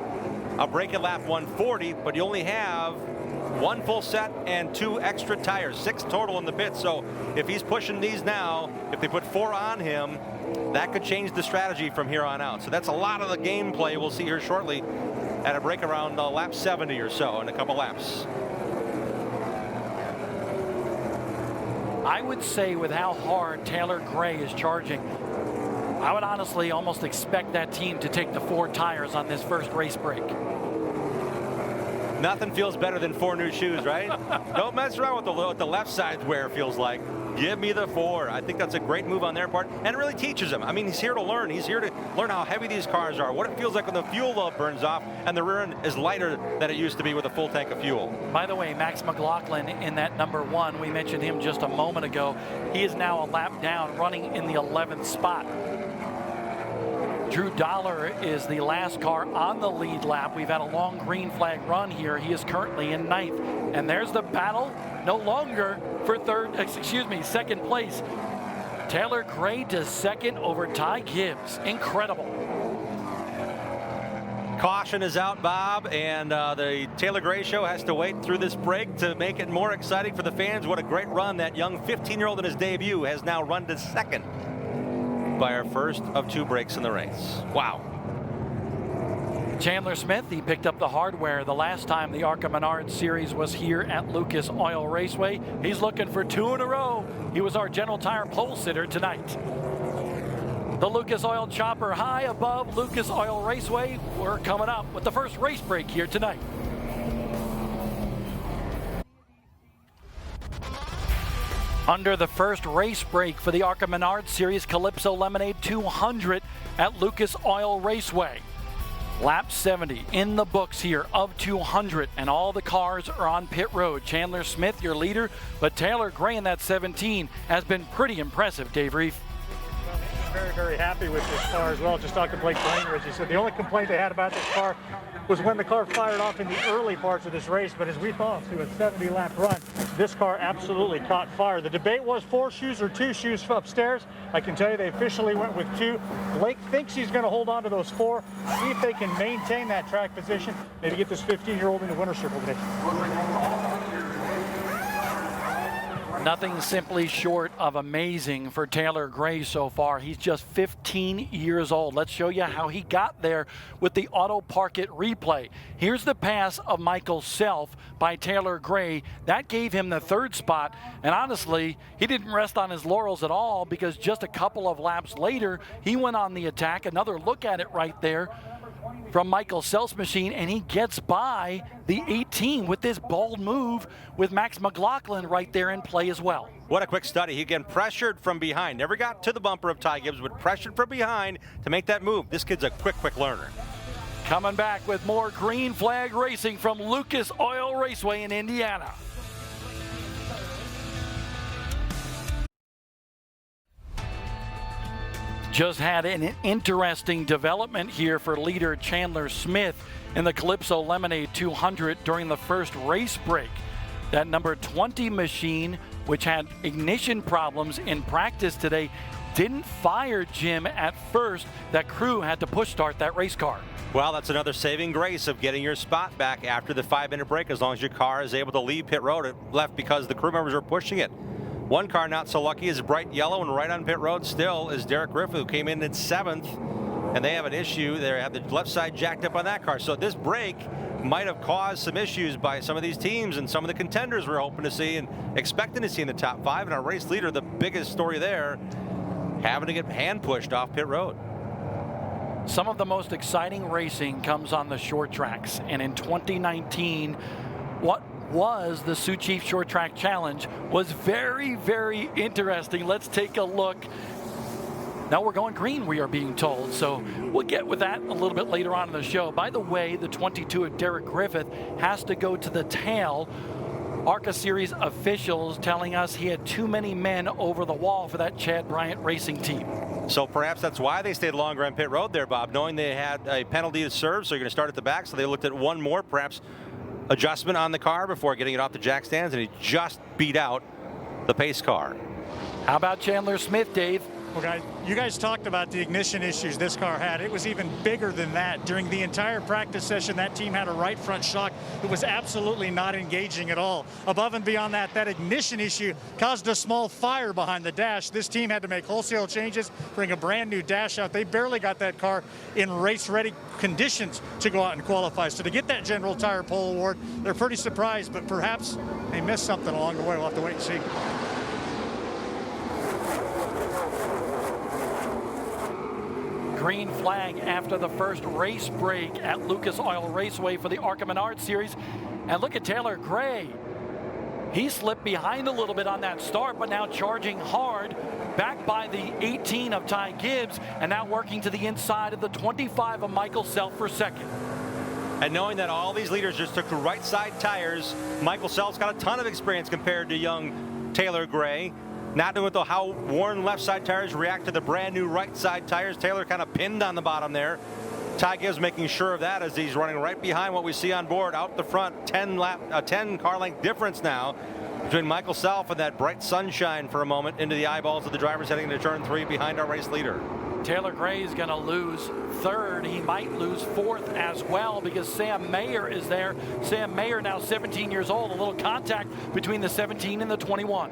a break at lap 140, but you only have 1 full set and 2 extra tires, 6 total in the pit. So if he's pushing these now, if they put 4 on him, that could change the strategy from here on out. So that's a lot of the gameplay we'll see here shortly at a break around lap 70 or so in a couple laps. I would say with how hard Taylor Gray is charging, I would honestly almost expect that team to take the 4 tires on this first race break. Nothing feels better than 4 new shoes, right? Don't mess around with what the left side's wear feels like. Give me the 4. I think that's a great move on their part, and it really teaches him. I mean, he's here to learn. He's here to learn how heavy these cars are, what it feels like when the fuel burns off and the rear end is lighter than it used to be with a full tank of fuel. By the way, Max McLaughlin in that number 1, we mentioned him just a moment ago. He is now a lap down, running in the 11th spot. Drew Dollar is the last car on the lead lap. We've had a long green flag run here. He is currently in 9th. And there's the battle, no longer for 2nd place. Taylor Gray to 2nd over Ty Gibbs. Incredible. Caution is out, Bob, and the Taylor Gray show has to wait through this break to make it more exciting for the fans. What a great run. That young 15-year-old in his debut has now run to 2nd. By our first of 2 breaks in the race. Wow. Chandler Smith, he picked up the hardware the last time the ARCA Menards Series was here at Lucas Oil Raceway. He's looking for 2 in a row. He was our General Tire pole sitter tonight. The Lucas Oil chopper high above Lucas Oil Raceway. We're coming up with the first race break here tonight. Under the first race break for the ARCA Menards Series Calypso Lemonade 200 at Lucas Oil Raceway. Lap 70 in the books here of 200, and all the cars are on pit road. Chandler Smith, your leader, but Taylor Gray in that 17 has been pretty impressive, Dave Reef. Very, very happy with this car as well. Just talked to Blake Brainer, as he said, the only complaint they had about this car was when the car fired off in the early parts of this race, but as we thought through a 70-lap run, this car absolutely caught fire. The debate was 4 shoes or 2 shoes upstairs. I can tell you they officially went with 2. Blake thinks he's going to hold on to those 4, see if they can maintain that track position, maybe get this 15-year-old in the winner's circle today. Nothing simply short of amazing for Taylor Gray so far. He's just 15 years old. Let's show you how he got there with the Auto Park It replay. Here's the pass of Michael Self by Taylor Gray. That gave him the 3rd spot. And honestly, he didn't rest on his laurels at all, because just a couple of laps later, he went on the attack. Another look at it right there from Michael Self's machine, and he gets by the 18 with this bold move with Max McLaughlin right there in play as well. What a quick study. He again pressured from behind. Never got to the bumper of Ty Gibbs, but pressured from behind to make that move. This kid's a quick learner. Coming back with more green flag racing from Lucas Oil Raceway in Indiana. Just had an interesting development here for leader Chandler Smith in the Calypso Lemonade 200 during the first race break. That number 20 machine, which had ignition problems in practice today, didn't fire Jim at first. That crew had to push start that race car. Well, that's another saving grace of getting your spot back after the 5-minute break, as long as your car is able to leave pit road. It left because the crew members are pushing it. One car not so lucky is bright yellow, and right on pit road still is Derek Griffith, who came in 7th, and they have an issue. They have the left side jacked up on that car. So this break might have caused some issues by some of these teams and some of the contenders we're hoping to see and expecting to see in the top 5. And our race leader, the biggest story there, having to get hand pushed off pit road. Some of the most exciting racing comes on the short tracks, and in 2019, what was the Sioux Chief Short Track Challenge was very, very interesting. Let's take a look. Now we're going green, we are being told, so we'll get with that a little bit later on in the show. By the way, the 22 of Derek Griffith has to go to the tail. ARCA Series officials telling us he had too many men over the wall for that Chad Bryant racing team. So perhaps that's why they stayed longer on pit road there, Bob, knowing they had a penalty to serve, so you're going to start at the back, so they looked at one more, perhaps adjustment on the car before getting it off the jack stands, and he just beat out the pace car. How about Chandler Smith, Dave? Well, guys, you guys talked about the ignition issues this car had. It was even bigger than that. During the entire practice session, that team had a right front shock. It was absolutely not engaging at all. Above and beyond that, that ignition issue caused a small fire behind the dash. This team had to make wholesale changes, bring a brand new dash out. They barely got that car in race-ready conditions to go out and qualify. So to get that General Tire Pole Award, they're pretty surprised, but perhaps they missed something along the way. We'll have to wait and see. Green flag after the first race break at Lucas Oil Raceway for the ARCA Menards series. And look at Taylor Gray. He slipped behind a little bit on that start, but now charging hard back by the 18 of Ty Gibbs, and now working to the inside of the 25 of Michael Self for second. And knowing that all these leaders just took the right side tires, Michael Self's got a ton of experience compared to young Taylor Gray. Not knowing how worn left side tires react to the brand new right side tires. Taylor kind of pinned on the bottom there. Ty Gibbs making sure of that as he's running right behind what we see on board out the front. 10 car length difference now between Michael Self and that bright sunshine for a moment into the eyeballs of the drivers heading into turn 3 behind our race leader. Taylor Gray is going to lose 3rd. He might lose 4th as well because Sam Mayer is there. Sam Mayer, now 17 years old. A little contact between the 17 and the 21.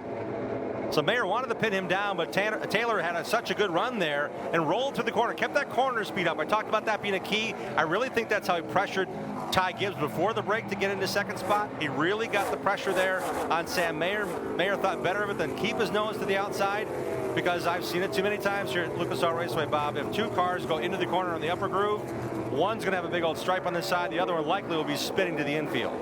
So Mayer wanted to pin him down, but Taylor had such a good run there and rolled through the corner, kept that corner speed up. I talked about that being a key. I really think that's how he pressured Ty Gibbs before the break to get into second spot. He really got the pressure there on Sam Mayer. Mayer thought better of it than keep his nose to the outside, because I've seen it too many times here at Lucas Oil Raceway, Bob. If 2 cars go into the corner on the upper groove, one's going to have a big old stripe on this side. The other one likely will be spinning to the infield.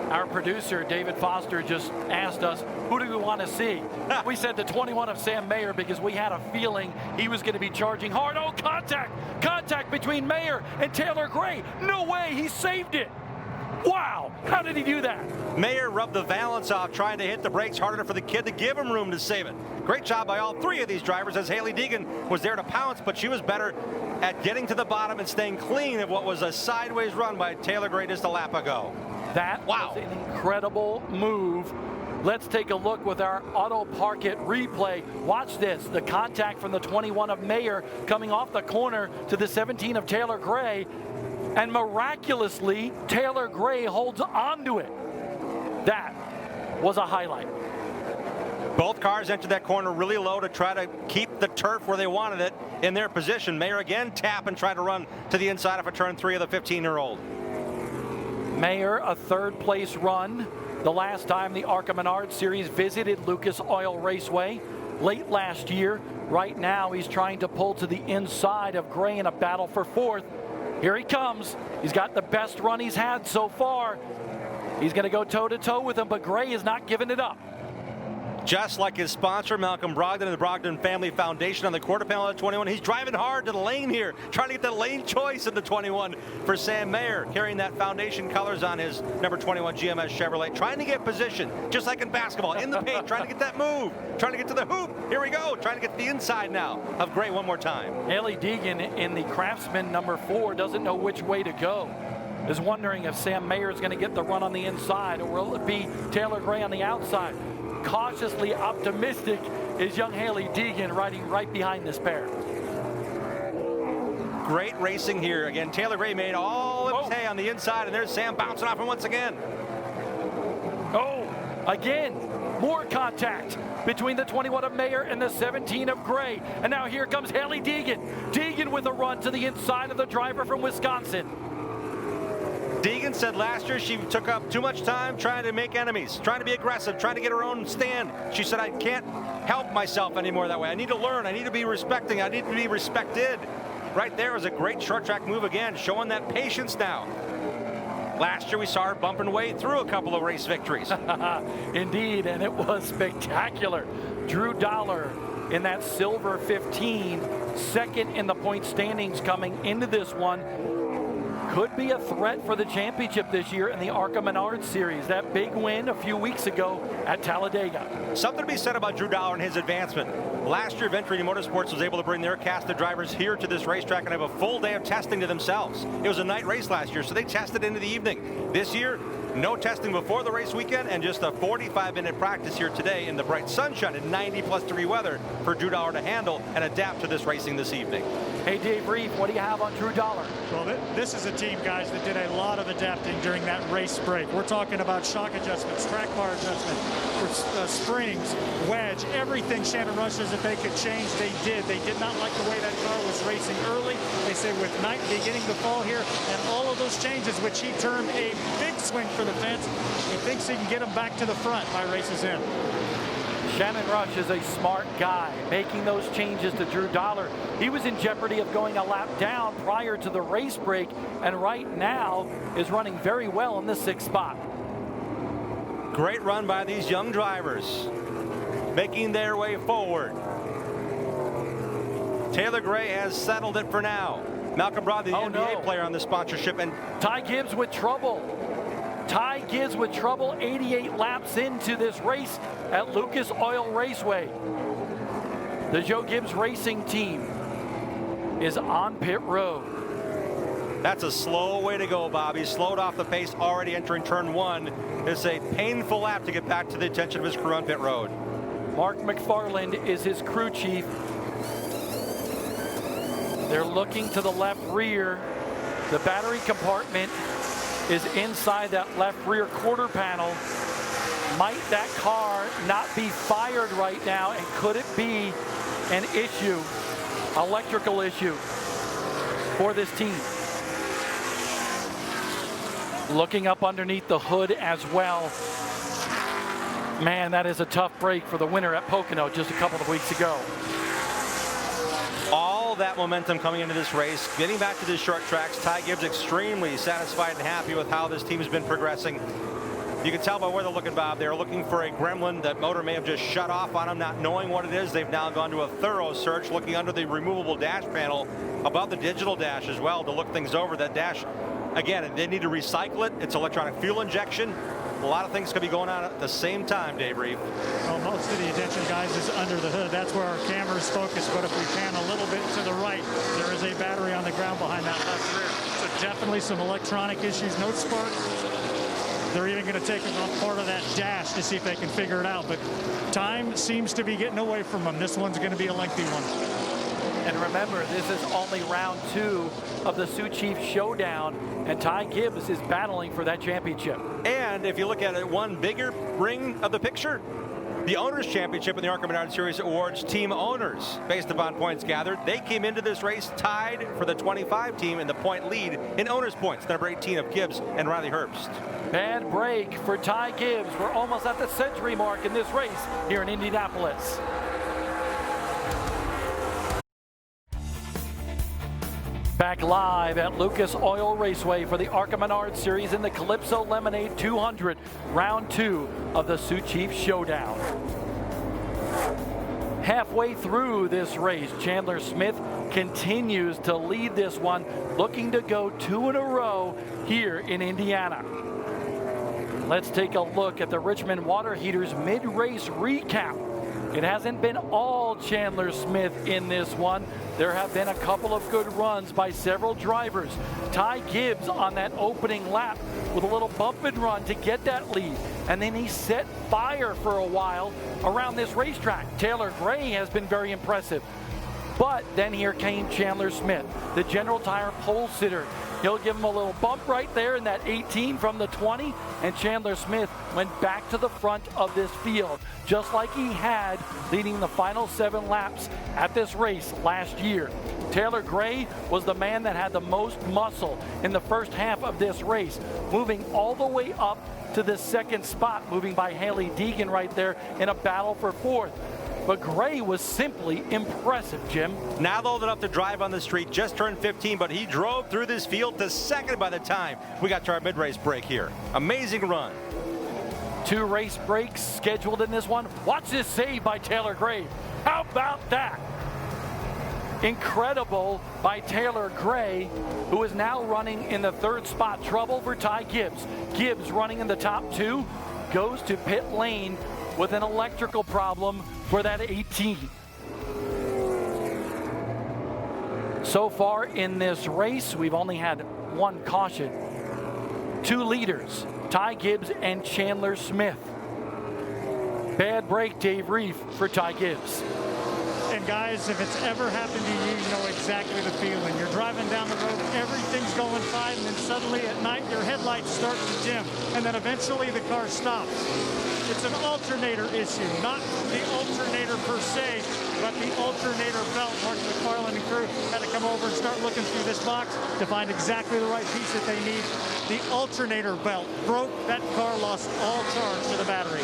Our producer, David Foster, just asked us, who do we want to see? We said the 21 of Sam Mayer because we had a feeling he was going to be charging hard. Oh, contact between Mayer and Taylor Gray. No way, he saved it. Wow, how did he do that? Mayer rubbed the valance off, trying to hit the brakes harder for the kid to give him room to save it. Great job by all 3 of these drivers, as Haley Deegan was there to pounce, but she was better at getting to the bottom and staying clean of what was a sideways run by Taylor Gray just a lap ago. That was an incredible move Let's take a look with our Auto Park It replay. Watch this, the contact from the 21 of Mayer coming off the corner to the 17 of Taylor Gray, and miraculously, Taylor Gray holds onto it. That was a highlight. Both cars entered that corner really low to try to keep the turf where they wanted it in their position. Mayer again tap and try to run to the inside of a turn 3 of the 15-year-old. Mayer, a third place run. The last time the ARCA Menards series visited Lucas Oil Raceway late last year. Right now he's trying to pull to the inside of Gray in a battle for fourth. Here he comes. He's got the best run he's had so far. He's going to go toe-to-toe with him, but Gray is not giving it up. Just like his sponsor, Malcolm Brogdon and the Brogdon Family Foundation on the quarter panel of the 21. He's driving hard to the lane here, trying to get the lane choice in the 21 for Sam Mayer, carrying that foundation colors on his number 21 GMS Chevrolet, trying to get position, just like in basketball, in the paint, trying to get that move, trying to get to the hoop. Here we go, trying to get to the inside now of Gray one more time. Haley Deegan in the Craftsman number 4 doesn't know which way to go. Is wondering if Sam Mayer is going to get the run on the inside, or will it be Taylor Gray on the outside? Cautiously optimistic is young Haley Deegan, riding right behind this pair. Great racing here. Again, Taylor Gray made all of his hay on the inside, and there's Sam bouncing off him once again. Oh, again, more contact between the 21 of Mayer and the 17 of Gray. And now here comes Haley Deegan. Deegan with a run to the inside of the driver from Wisconsin. Deegan said last year she took up too much time trying to make enemies, trying to be aggressive, trying to get her own stand. She said, I can't help myself anymore that way. I need to learn. I need to be respecting. I need to be respected. Right there was a great short track move again, showing that patience now. Last year we saw her bumping way through a couple of race victories. Indeed, and it was spectacular. Drew Dollar in that silver 15, second in the point standings coming into this one. Could be a threat for the championship this year in the ARCA Menards series. That big win a few weeks ago at Talladega. Something to be said about Drew Dollar and his advancement. Last year, Venturini Motorsports was able to bring their cast of drivers here to this racetrack and have a full day of testing to themselves. It was a night race last year, so they tested into the evening. This year, no testing before the race weekend and just a 45-minute practice here today in the bright sunshine and 90-plus-degree weather for Drew Dollar to handle and adapt to this racing this evening. Hey, Dave Reeve, what do you have on Drew Dollar? Well, this is a team, guys, that did a lot of adapting during that race break. We're talking about shock adjustments, track bar adjustment, springs, wedge, everything Shannon Rush says that they could change, they did. They did not like the way that car was racing early. They say with night beginning to fall here and all of those changes, which he termed a big swing for the fence, he thinks he can get them back to the front by races in. Shannon Rush is a smart guy, making those changes to Drew Dollar. He was in jeopardy of going a lap down prior to the race break, and right now is running very well in the 6th spot. Great run by these young drivers, making their way forward. Taylor Gray has settled it for now. Malcolm Brogdon, the NBA player on the sponsorship, and Ty Gibbs with trouble. Ty Gibbs with trouble 88 laps into this race at Lucas Oil Raceway. The Joe Gibbs Racing team is on pit road. That's a slow way to go, Bob. He's slowed off the pace, already entering turn 1. It's a painful lap to get back to the attention of his crew on pit road. Mark McFarland is his crew chief. They're looking to the left rear. The battery compartment is inside that left rear quarter panel. Might that car not be fired right now, and could it be an issue, electrical issue for this team? Looking up underneath the hood as well. Man, that is a tough break for the winner at Pocono just a couple of weeks ago. All that momentum coming into this race, getting back to the short tracks. Ty Gibbs extremely satisfied and happy with how this team has been progressing. You can tell by where they're looking, Bob. They're looking for a gremlin. That motor may have just shut off on them, not knowing what it is. They've now gone to a thorough search, looking under the removable dash panel, above the digital dash as well, to look things over. That dash, again, they need to recycle it. It's electronic fuel injection. A lot of things could be going on at the same time, Dave Reeve. Well, most of the attention, guys, is under the hood. That's where our camera's focused. But if we pan a little bit to the right, there is a battery on the ground behind that left rear. So definitely some electronic issues. No spark. they're even going to take part of that dash to see if they can figure it out. But time seems to be getting away from them. This one's going to be a lengthy one. And remember, this is only round 2 of the Sioux Chief Showdown, and Ty Gibbs is battling for that championship. And if you look at it, one bigger ring of the picture, the Owners' Championship in the ARCA Menards Series awards team owners based upon points gathered. They came into this race tied for the 25 team in the point lead in owners' points, number 18 of Gibbs and Riley Herbst. Bad break for Ty Gibbs. We're almost at the century mark in this race here in Indianapolis. Back live at Lucas Oil Raceway for the ARCA Menards Series in the Calypso Lemonade 200, round 2 of the Sioux Chief Showdown. Halfway through this race, Chandler Smith continues to lead this one, looking to go 2 in a row here in Indiana. Let's take a look at the Richmond Water Heaters mid-race recap. It hasn't been all Chandler Smith in this one. There have been a couple of good runs by several drivers. Ty Gibbs on that opening lap with a little bump and run to get that lead. And then he set fire for a while around this racetrack. Taylor Gray has been very impressive. But then here came Chandler Smith, the General Tire pole sitter. He'll give him a little bump right there in that 18 from the 20, and Chandler Smith went back to the front of this field, just like he had leading the final 7 laps at this race last year. Taylor Gray was the man that had the most muscle in the first half of this race, moving all the way up to the 2nd spot, moving by Haley Deegan right there in a battle for 4th. But Gray was simply impressive, Jim. Now old enough to drive on the street, just turned 15, but he drove through this field to 2nd by the time we got to our mid-race break here. Amazing run. 2 race breaks scheduled in this one. Watch this save by Taylor Gray. How about that? Incredible by Taylor Gray, who is now running in the 3rd spot. Trouble for Ty Gibbs. Gibbs running in the top 2, goes to pit lane with an electrical problem for that 18. So far in this race, we've only had 1 caution. 2 leaders, Ty Gibbs and Chandler Smith. Bad break, Dave Reef, for Ty Gibbs. And guys, if it's ever happened to you, you know exactly the feeling. You're driving down the road, everything's going fine, and then suddenly at night your headlights start to dim, and then eventually the car stops. It's an alternator issue, not the alternator per se, but the alternator belt. Mark McFarland and crew had to come over and start looking through this box to find exactly the right piece that they need. The alternator belt broke. That car lost all charge to the battery.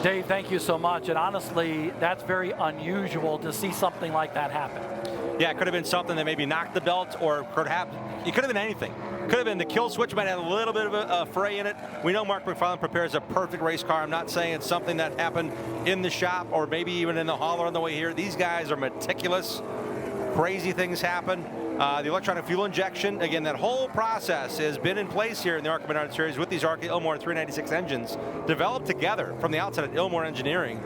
Dave, thank you so much. And honestly, that's very unusual to see something like that happen. Yeah, it could have been something that maybe knocked the belt, or perhaps it could have been anything. Could have been the kill switch might have a little bit of a fray in it. We know Mark McFarland prepares a perfect race car. I'm not saying it's something that happened in the shop or maybe even in the hauler on the way here. These guys are meticulous. Crazy things happen. The electronic fuel injection, again, that whole process has been in place here in the ARCA Menards Series with these ARCA Ilmor 396 engines developed together from the outside at Ilmor Engineering.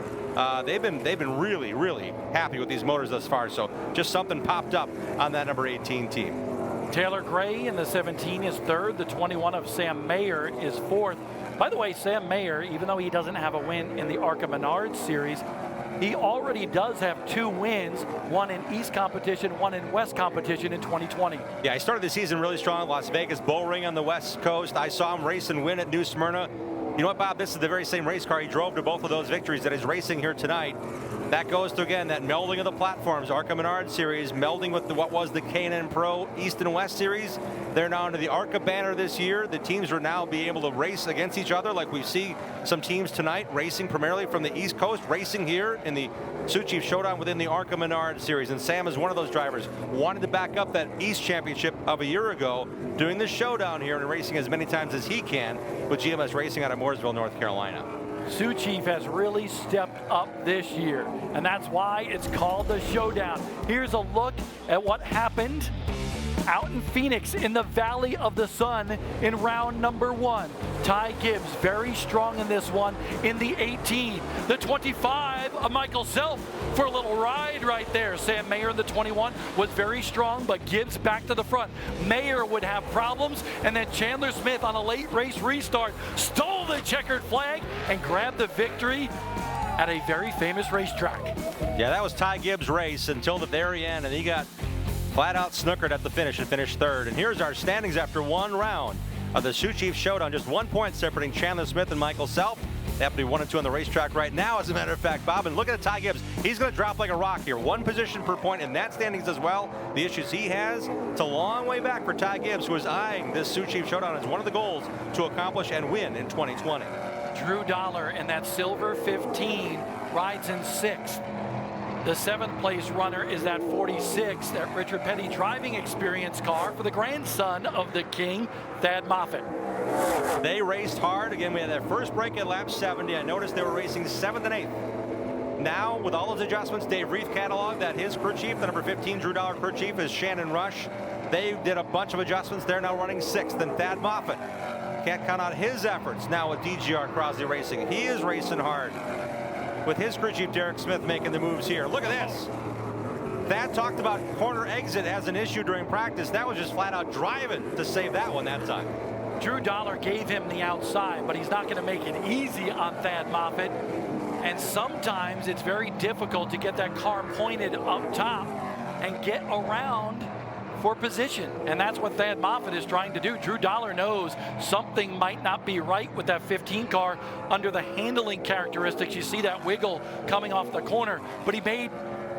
They've been really, really happy with these motors thus far. So just something popped up on that number 18 team. Taylor Gray in the 17 is 3rd. The 21 of Sam Mayer is 4th. By the way, Sam Mayer, even though he doesn't have a win in the ARCA Menards Series, he already does have 2 wins, 1 in East competition, 1 in West competition in 2020. Yeah, he started the season really strong. Las Vegas Bull Ring on the West Coast. I saw him race and win at New Smyrna. You know what, Bob? This is the very same race car he drove to both of those victories that he's racing here tonight. That goes to, again, that melding of the platforms. ARCA Menards Series melding with what was the K&N Pro East and West Series. They're now under the ARCA banner this year. The teams will now be able to race against each other like we see some teams tonight racing primarily from the East Coast, racing here in the Sioux Chief Showdown within the ARCA Menards Series. And Sam is one of those drivers. Wanted to back up that East Championship of a year ago, doing the showdown here and racing as many times as he can with GMS Racing out of Mooresville, North Carolina. Sioux Chief has really stepped up this year, and that's why it's called the Showdown. Here's a look at what happened Out in Phoenix in the Valley of the Sun in round number 1. Ty Gibbs very strong in this one in the 18. The 25 of Michael Self for a little ride right there. Sam Mayer in the 21 was very strong, but Gibbs back to the front. Mayer would have problems, and then Chandler Smith on a late race restart stole the checkered flag and grabbed the victory at a very famous racetrack. Yeah, that was Ty Gibbs' race until the very end, and he got flat out snookered at the finish and finished third. And here's our standings after one round of the Sioux Chiefs Showdown. Just 1 point separating Chandler Smith and Michael Self. They have to be 1 and 2 on the racetrack right now, as a matter of fact, Bob. And look at Ty Gibbs. He's going to drop like a rock here. 1 position per point in that standings as well. The issues he has, it's a long way back for Ty Gibbs, who is eyeing this Sioux Chiefs Showdown as one of the goals to accomplish and win in 2020. Drew Dollar in that silver 15 rides in 6th. The 7th place runner is that 46, that Richard Petty driving experience car for the grandson of the king, Thad Moffitt. They raced hard. Again, we had that first break at lap 70. I noticed they were racing 7th and 8th. Now, with all those adjustments, Dave Reith cataloged that his crew chief, the number 15 Drew Dollar crew chief, is Shannon Rush. They did a bunch of adjustments. They're now running 6th, and Thad Moffitt can't count on his efforts now with DGR Crosley Racing. He is racing hard, with his crew chief Derek Smith making the moves here. Look at this. Thad talked about corner exit as an issue during practice. That was just flat out driving to save that one that time. Drew Dollar gave him the outside, but he's not going to make it easy on Thad Moffitt. And sometimes it's very difficult to get that car pointed up top and get around for position, and that's what Thad Moffitt is trying to do. Drew Dollar knows something might not be right with that 15 car under the handling characteristics. You see that wiggle coming off the corner, but he made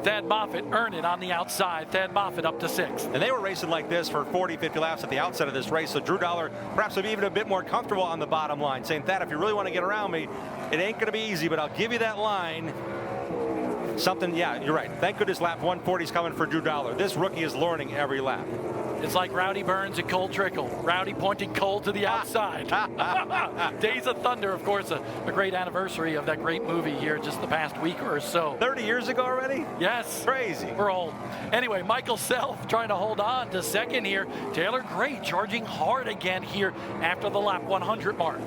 Thad Moffitt earn it on the outside. Thad Moffitt up to 6th. And they were racing like this for 40, 50 laps at the outset of this race, so Drew Dollar perhaps would be even a bit more comfortable on the bottom line, saying, Thad, if you really want to get around me, it ain't going to be easy, but I'll give you that line. Something, yeah, you're right. Thank goodness lap 140 is coming for Drew Dollar. This rookie is learning every lap. It's like Rowdy Burns and Cole Trickle. Rowdy pointing Cole to the outside. Days of Thunder, of course, a great anniversary of that great movie here just the past week or so. 30 years ago already? Yes. Crazy. We're old. Anyway, Michael Self trying to hold on to 2nd here. Taylor Gray charging hard again here after the lap 100 mark.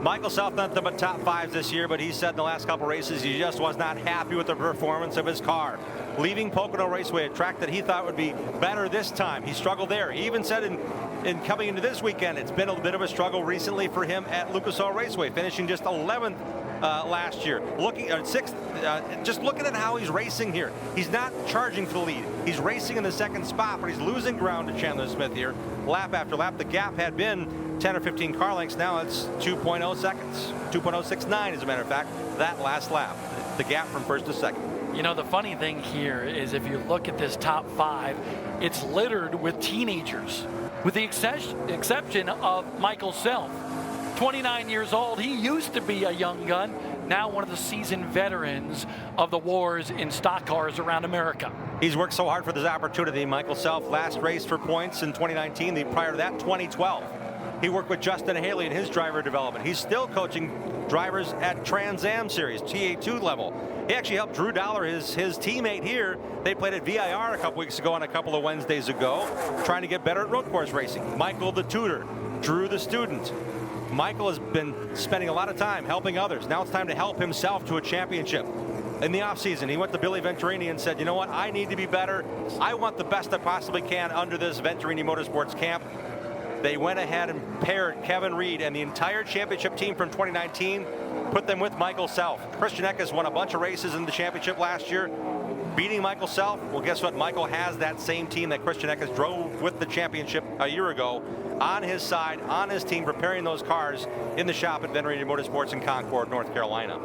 Michael Self nothing but top 5s this year, but he said in the last couple races he just was not happy with the performance of his car. Leaving Pocono Raceway, a track that he thought would be better this time, he struggled there. He even said in coming into this weekend, it's been a bit of a struggle recently for him at Lucas Oil Raceway, finishing just 11th last year. Looking at 6th, just looking at how he's racing here. He's not charging for the lead. He's racing in the 2nd spot, but he's losing ground to Chandler Smith here, lap after lap. The gap had been 10 or 15 car lengths. Now it's 2.0 seconds, 2.069 as a matter of fact, that last lap, the gap from 1st to 2nd. You know, the funny thing here is if you look at this top 5, it's littered with teenagers, with the exception of Michael Self. 29 years old, he used to be a young gun, now one of the seasoned veterans of the wars in stock cars around America. He's worked so hard for this opportunity. Michael Self last raced for points in 2019, the prior to that 2012. He worked with Justin Haley in his driver development. He's still coaching drivers at Trans Am Series, TA2 level. He actually helped Drew Dollar, his teammate here. They played at VIR a couple weeks ago and a couple of Wednesdays ago, trying to get better at road course racing. Michael the tutor, Drew the student. Michael has been spending a lot of time helping others. Now it's time to help himself to a championship. In the offseason, he went to Billy Venturini and said, you know what, I need to be better. I want the best I possibly can under this Venturini Motorsports camp. They went ahead and paired Kevin Reed and the entire championship team from 2019, put them with Michael Self. Christian Eckes won a bunch of races in the championship last year, beating Michael Self. Well, guess what? Michael has that same team that Christian Eckes drove with the championship a year ago on his side, on his team, preparing those cars in the shop at Venturini Motorsports in Concord, North Carolina.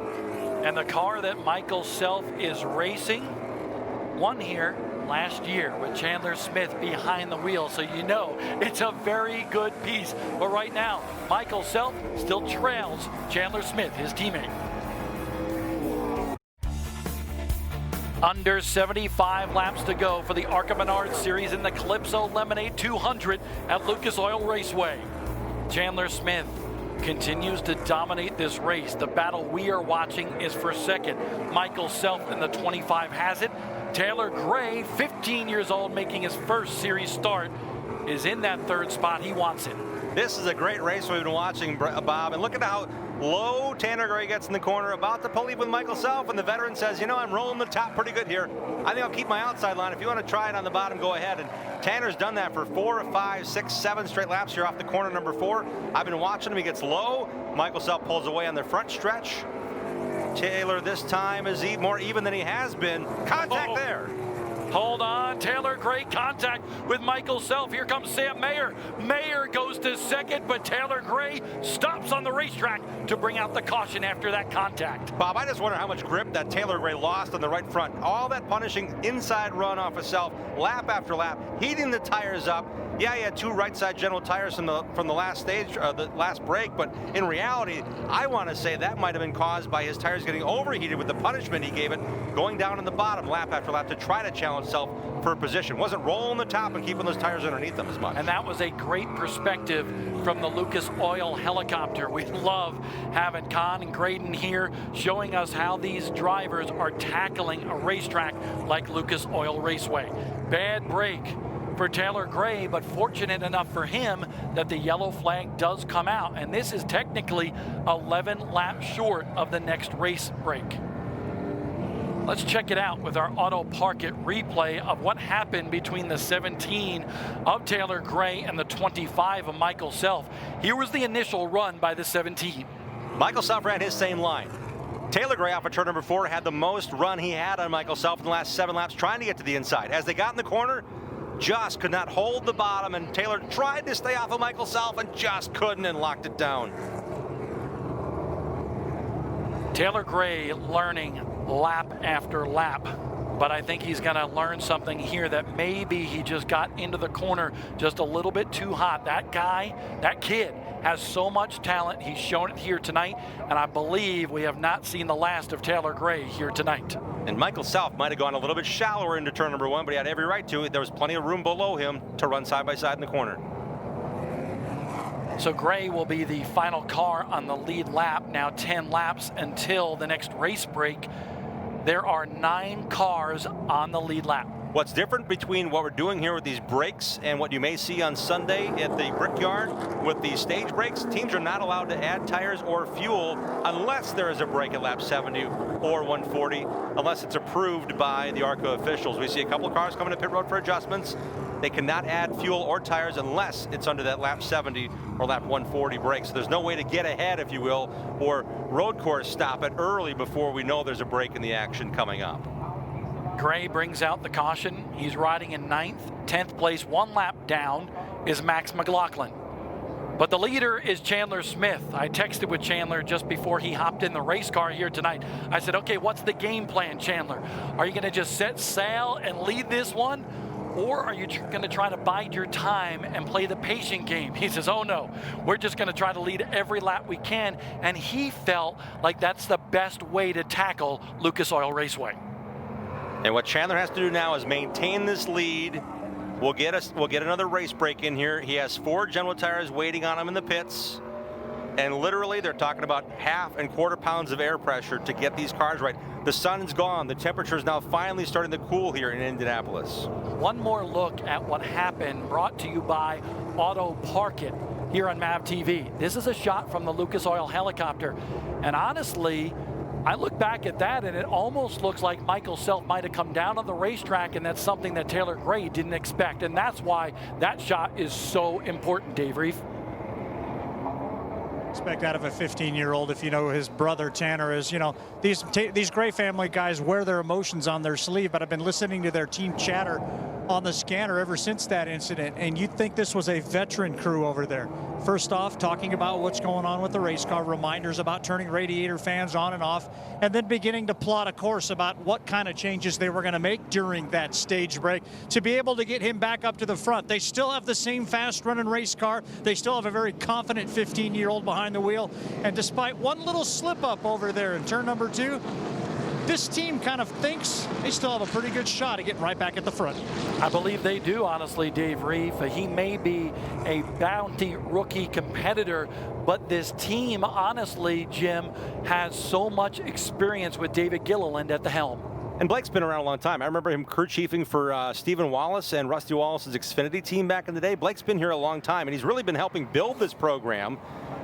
And the car that Michael Self is racing won here last year with Chandler Smith behind the wheel, so you know it's a very good piece. But right now, Michael Self still trails Chandler Smith, his teammate. Under 75 laps to go for the ARCA Menards Series in the Calypso Lemonade 200 at Lucas Oil Raceway. Chandler Smith continues to dominate this race. The battle we are watching is for second. Michael Self in the 25 has it. Taylor Gray, 15 years old, making his first series start, is in that third spot. He wants it. This is a great race we've been watching, Bob, and look at how low Taylor Gray gets in the corner, about to lead with Michael Self, and the veteran says, you know, I'm rolling the top pretty good here. I think I'll keep my outside line. If you want to try it on the bottom, go ahead. And Tanner's done that for 4, 5, 6, 7 straight laps here off the corner number 4. I've been watching him. He gets low. Michael Self pulls away on the front stretch. Taylor this time is more even than he has been. Contact there. Hold on, Taylor Gray, contact with Michael Self. Here comes Sam Mayer. Mayer goes to second, but Taylor Gray stops on the racetrack to bring out the caution after that contact. Bob, I just wonder how much grip that Taylor Gray lost on the right front. All that punishing inside run off of Self, lap after lap, heating the tires up. Yeah, he had 2 right side general tires from the last stage, the last break, but in reality, I want to say that might have been caused by his tires getting overheated with the punishment he gave it, going down in the bottom lap after lap to try to challenge Self for a position. Wasn't rolling the top and keeping those tires underneath them as much. And that was a great perspective from the Lucas Oil helicopter. We love having Con and Graydon here showing us how these drivers are tackling a racetrack like Lucas Oil Raceway. Bad break for Taylor Gray, but fortunate enough for him that the yellow flag does come out, and this is technically 11 laps short of the next race break. Let's check it out with our Auto Park It replay of what happened between the 17 of Taylor Gray and the 25 of Michael Self. Here was the initial run by the 17. Michael Self ran his same line. Taylor Gray off of turn number 4 had the most run he had on Michael Self in the last 7 laps trying to get to the inside. As they got in the corner, just could not hold the bottom, and Taylor tried to stay off of Michael Self and just couldn't and locked it down. Taylor Gray learning lap after lap, but I think he's going to learn something here that maybe he just got into the corner just a little bit too hot. That guy, that kid, has so much talent. He's shown it here tonight, and I believe we have not seen the last of Taylor Gray here tonight. And Michael Self might have gone a little bit shallower into turn number 1, but he had every right to. There was plenty of room below him to run side by side in the corner. So Gray will be the final car on the lead lap. Now 10 laps until the next race break. There are 9 cars on the lead lap. What's different between what we're doing here with these breaks and what you may see on Sunday at the Brickyard with the stage breaks, teams are not allowed to add tires or fuel unless there is a break at lap 70 or 140, unless it's approved by the ARCA officials. We see a couple of cars coming to pit road for adjustments. They cannot add fuel or tires unless it's under that lap 70 or lap 140 break. So there's no way to get ahead, if you will, or road course stop it early before we know there's a break in the action coming up. Gray brings out the caution. He's riding in 9th. 10th place, 1 lap down, is Max McLaughlin. But the leader is Chandler Smith. I texted with Chandler just before he hopped in the race car here tonight. I said, okay, what's the game plan, Chandler? Are you going to just set sail and lead this one? Or are you going to try to bide your time and play the patient game? He says, oh no, we're just going to try to lead every lap we can. And he felt like that's the best way to tackle Lucas Oil Raceway. And what Chandler has to do now is maintain this lead. We'll get another race break in here. He has 4 general tires waiting on him in the pits. And literally, they're talking about 1/2 and 1/4 pounds of air pressure to get these cars right. The sun's gone. The temperature is now finally starting to cool here in Indianapolis. One more look at what happened, brought to you by Auto Park It here on MAV TV. This is a shot from the Lucas Oil helicopter. And honestly, I look back at that and it almost looks like Michael Self might have come down on the racetrack, and that's something that Taylor Gray didn't expect. And that's why that shot is so important, Dave Reef. Expect out of a 15-year-old if you know who his brother Tanner is. You know, these Gray family guys wear their emotions on their sleeve, but I've been listening to their team chatter on the scanner ever since that incident, and you'd think this was a veteran crew over there. First off, talking about what's going on with the race car, reminders about turning radiator fans on and off, and then beginning to plot a course about what kind of changes they were going to make during that stage break to be able to get him back up to the front. They still have the same fast-running race car. They still have a very confident 15-year-old behind the wheel, and despite one little slip-up over there in turn number 2, this team kind of thinks they still have a pretty good shot at getting right back at the front. I believe they do, honestly, Dave Reef. He may be a bounty rookie competitor, but this team, honestly, Jim, has so much experience with David Gilliland at the helm. And Blake's been around a long time. I remember him crew chiefing for Stephen Wallace and Rusty Wallace's Xfinity team back in the day. Blake's been here a long time, and he's really been helping build this program.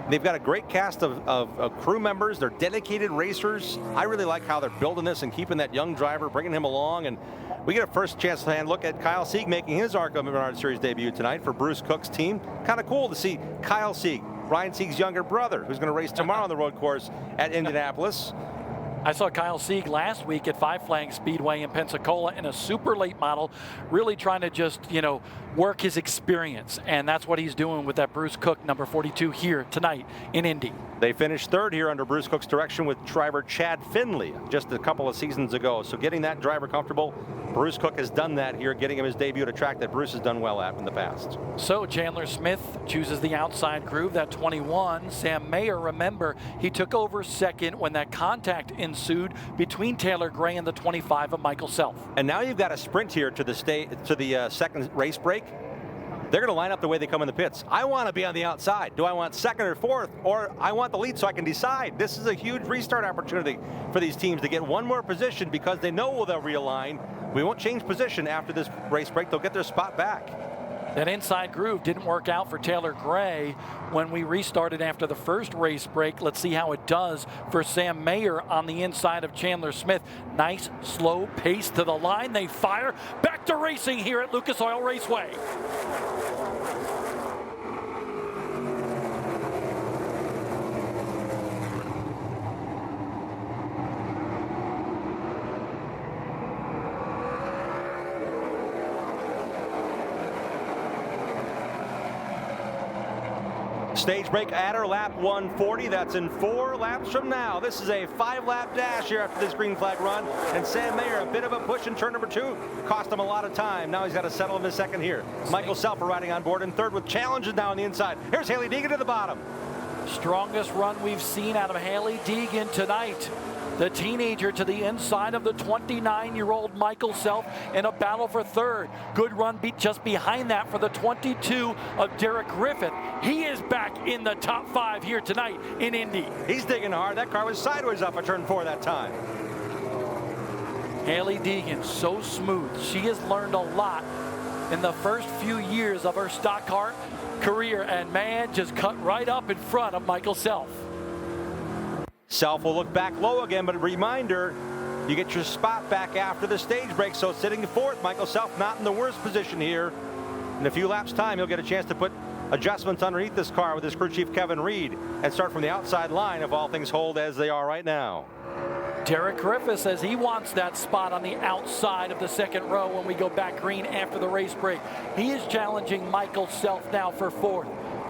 They've got a great cast of crew members. They're dedicated racers. I really like how they're building this and keeping that young driver, bringing him along. And we get a first chance to hand look at Kyle Sieg making his ARCA Menards Series debut tonight for Bruce Cook's team. Kind of cool to see Kyle Sieg, Ryan Sieg's younger brother, who's going to race tomorrow on the road course at Indianapolis. I saw Kyle Sieg last week at Five Flags Speedway in Pensacola in a super late model, really trying to just, work his experience. And that's what he's doing with that Bruce Cook number 42 here tonight in Indy. They finished third here under Bruce Cook's direction with driver Chad Finley just a couple of seasons ago. So getting that driver comfortable, Bruce Cook has done that here, getting him his debut at a track that Bruce has done well at in the past. So Chandler Smith chooses the outside groove, that 21. Sam Mayer, remember, he took over second when that contact ensued between Taylor Gray and the 25 of Michael Self. And now you've got a sprint here to the second race break. They're going to line up the way they come in the pits. I want to be on the outside. Do I want second or fourth, or I want the lead so I can decide? This is a huge restart opportunity for these teams to get one more position because they know they'll realign. We won't change position after this race break. They'll get their spot back. That inside groove didn't work out for Taylor Gray when we restarted after the first race break. Let's see how it does for Sam Mayer on the inside of Chandler Smith. Nice, slow pace to the line. They fire. Back to racing here at Lucas Oil Raceway. Stage break adder, lap 140. That's in 4 laps from now. This is a 5-lap dash here after this green flag run. And Sam Mayer, a bit of a push in turn number 2. Cost him a lot of time. Now he's got to settle in his second here. Michael Self riding on board in third with challenges now on the inside. Here's Haley Deegan to the bottom. Strongest run we've seen out of Haley Deegan tonight. The teenager to the inside of the 29-year-old Michael Self in a battle for third. Good run beat just behind that for the 22 of Derek Griffith. He is back in the top 5 here tonight in Indy. He's digging hard. That car was sideways up at turn 4 that time. Haley Deegan, so smooth. She has learned a lot in the first few years of her stock car career, and man, just cut right up in front of Michael Self. Self will look back low again, but a reminder, you get your spot back after the stage break. So sitting fourth, Michael Self not in the worst position here. In a few laps time, he'll get a chance to put adjustments underneath this car with his crew chief Kevin Reed and start from the outside line if all things hold as they are right now. Derek Griffith says he wants that spot on the outside of the second row when we go back green after the race break. He is challenging Michael Self now for fourth.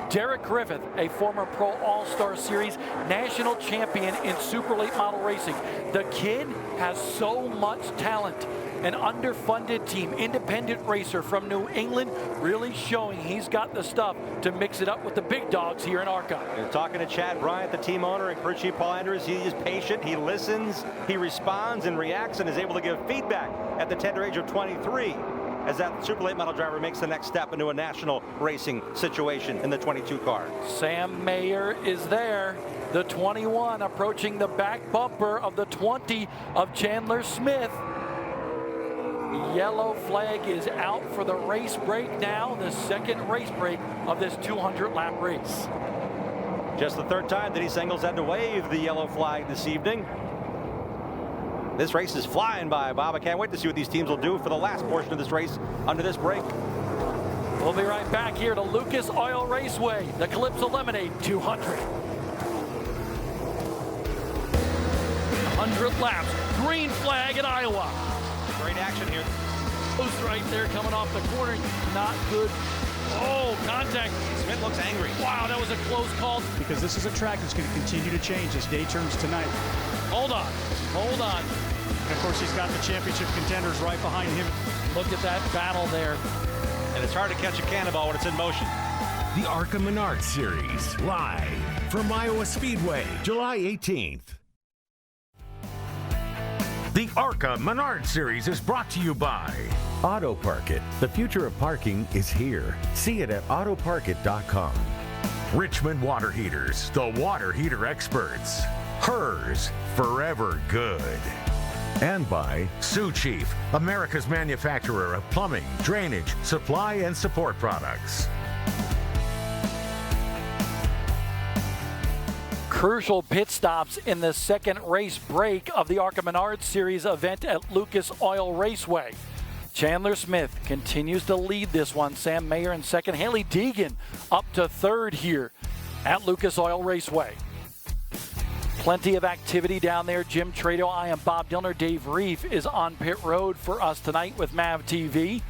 Derek Griffith, a former Pro All-Star Series national champion in super late model racing. The kid has so much talent. An underfunded team, independent racer from New England, really showing he's got the stuff to mix it up with the big dogs here in ARCA. You're talking to Chad Bryant, the team owner, and crew chief Paul Andrews. He is patient, he listens, he responds and reacts, and is able to give feedback at the tender age of 23. As that super late model driver makes the next step into a national racing situation in the 22 car. Sam Mayer is there. The 21 approaching the back bumper of the 20 of Chandler Smith. Yellow flag is out for the race break now, the second race break of this 200-lap race. Just the third time that Denny Sengels had to wave the yellow flag this evening. This race is flying by, Bob. I can't wait to see what these teams will do for the last portion of this race under this break. We'll be right back here to Lucas Oil Raceway, the Calypso Lemonade 200. 100 laps, green flag at Iowa. Great action here. Post right there coming off the corner, not good. Oh, contact. Smith looks angry. Wow, that was a close call. Because this is a track that's going to continue to change as day turns tonight. Hold on, hold on. And of course, he's got the championship contenders right behind him. Look at that battle there. And it's hard to catch a cannonball when it's in motion. The ARCA Menards Series, live from Iowa Speedway, July 18th. The ARCA Menards series is brought to you by Auto Park It. The future of parking is here. See it at autoparkit.com. Richmond Water Heaters, the water heater experts. Hers, forever good. And by Sioux Chief, America's manufacturer of plumbing, drainage, supply, and support products. Crucial pit stops in the second race break of the ARCA Menards Series event at Lucas Oil Raceway. Chandler Smith continues to lead this one. Sam Mayer in second. Haley Deegan up to third here at Lucas Oil Raceway. Plenty of activity down there. Jim Trado, I am Bob Dillner. Dave Reef is on pit road for us tonight with MAV TV.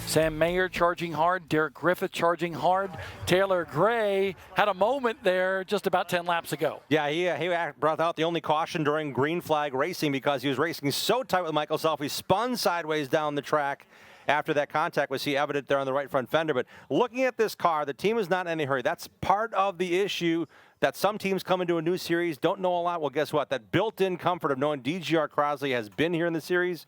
Sam Mayer charging hard. Derek Griffith charging hard. Taylor Gray had a moment there just about 10 laps ago. Yeah, he brought out the only caution during green flag racing because he was racing so tight with Michael Self. He spun sideways down the track after that contact was evident there on the right front fender. But looking at this car, the team is not in any hurry. That's part of the issue that some teams come into a new series, don't know a lot. Well, guess what? That built-in comfort of knowing DGR Crosley has been here in the series.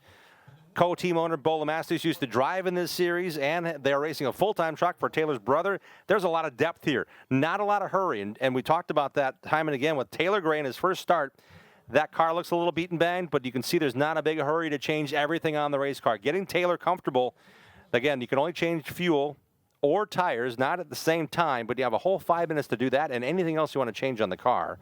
Co-team owner Bo LeMasters used to drive in this series, and they're racing a full-time truck for Taylor's brother. There's a lot of depth here, not a lot of hurry, and we talked about that time and again with Taylor Gray in his first start. That car looks a little beaten banged, but you can see there's not a big hurry to change everything on the race car. Getting Taylor comfortable, again, you can only change fuel or tires, not at the same time, but you have a whole 5 minutes to do that and anything else you want to change on the car.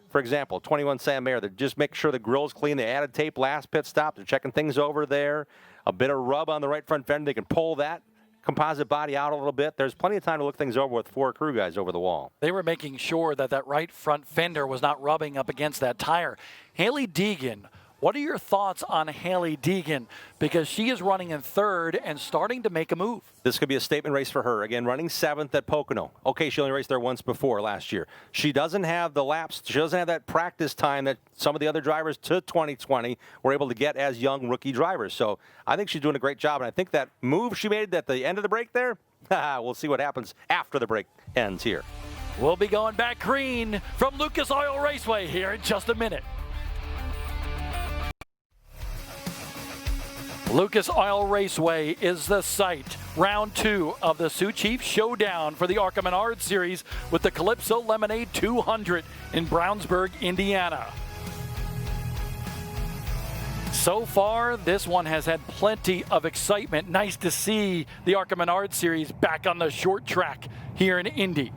For example, 21 Sam Mayer, they just make sure the grill's clean. They added tape last pit stop. They're checking things over there. A bit of rub on the right front fender. They can pull that composite body out a little bit. There's plenty of time to look things over with 4 crew guys over the wall. They were making sure that that right front fender was not rubbing up against that tire. Haley Deegan, what are your thoughts on Haley Deegan? Because she is running in third and starting to make a move. This could be a statement race for her. Again, running 7th at Pocono. Okay, she only raced there once before last year. She doesn't have the laps. She doesn't have that practice time that some of the other drivers to 2020 were able to get as young rookie drivers. So I think she's doing a great job. And I think that move she made at the end of the break there, we'll see what happens after the break ends here. We'll be going back green from Lucas Oil Raceway here in just a minute. Lucas Oil Raceway is the site. Round 2 of the Sioux Chief Showdown for the ARCA Menards Series with the Calypso Lemonade 200 in Brownsburg, Indiana. So far, this one has had plenty of excitement. Nice to see the ARCA Menards Series back on the short track here in Indy.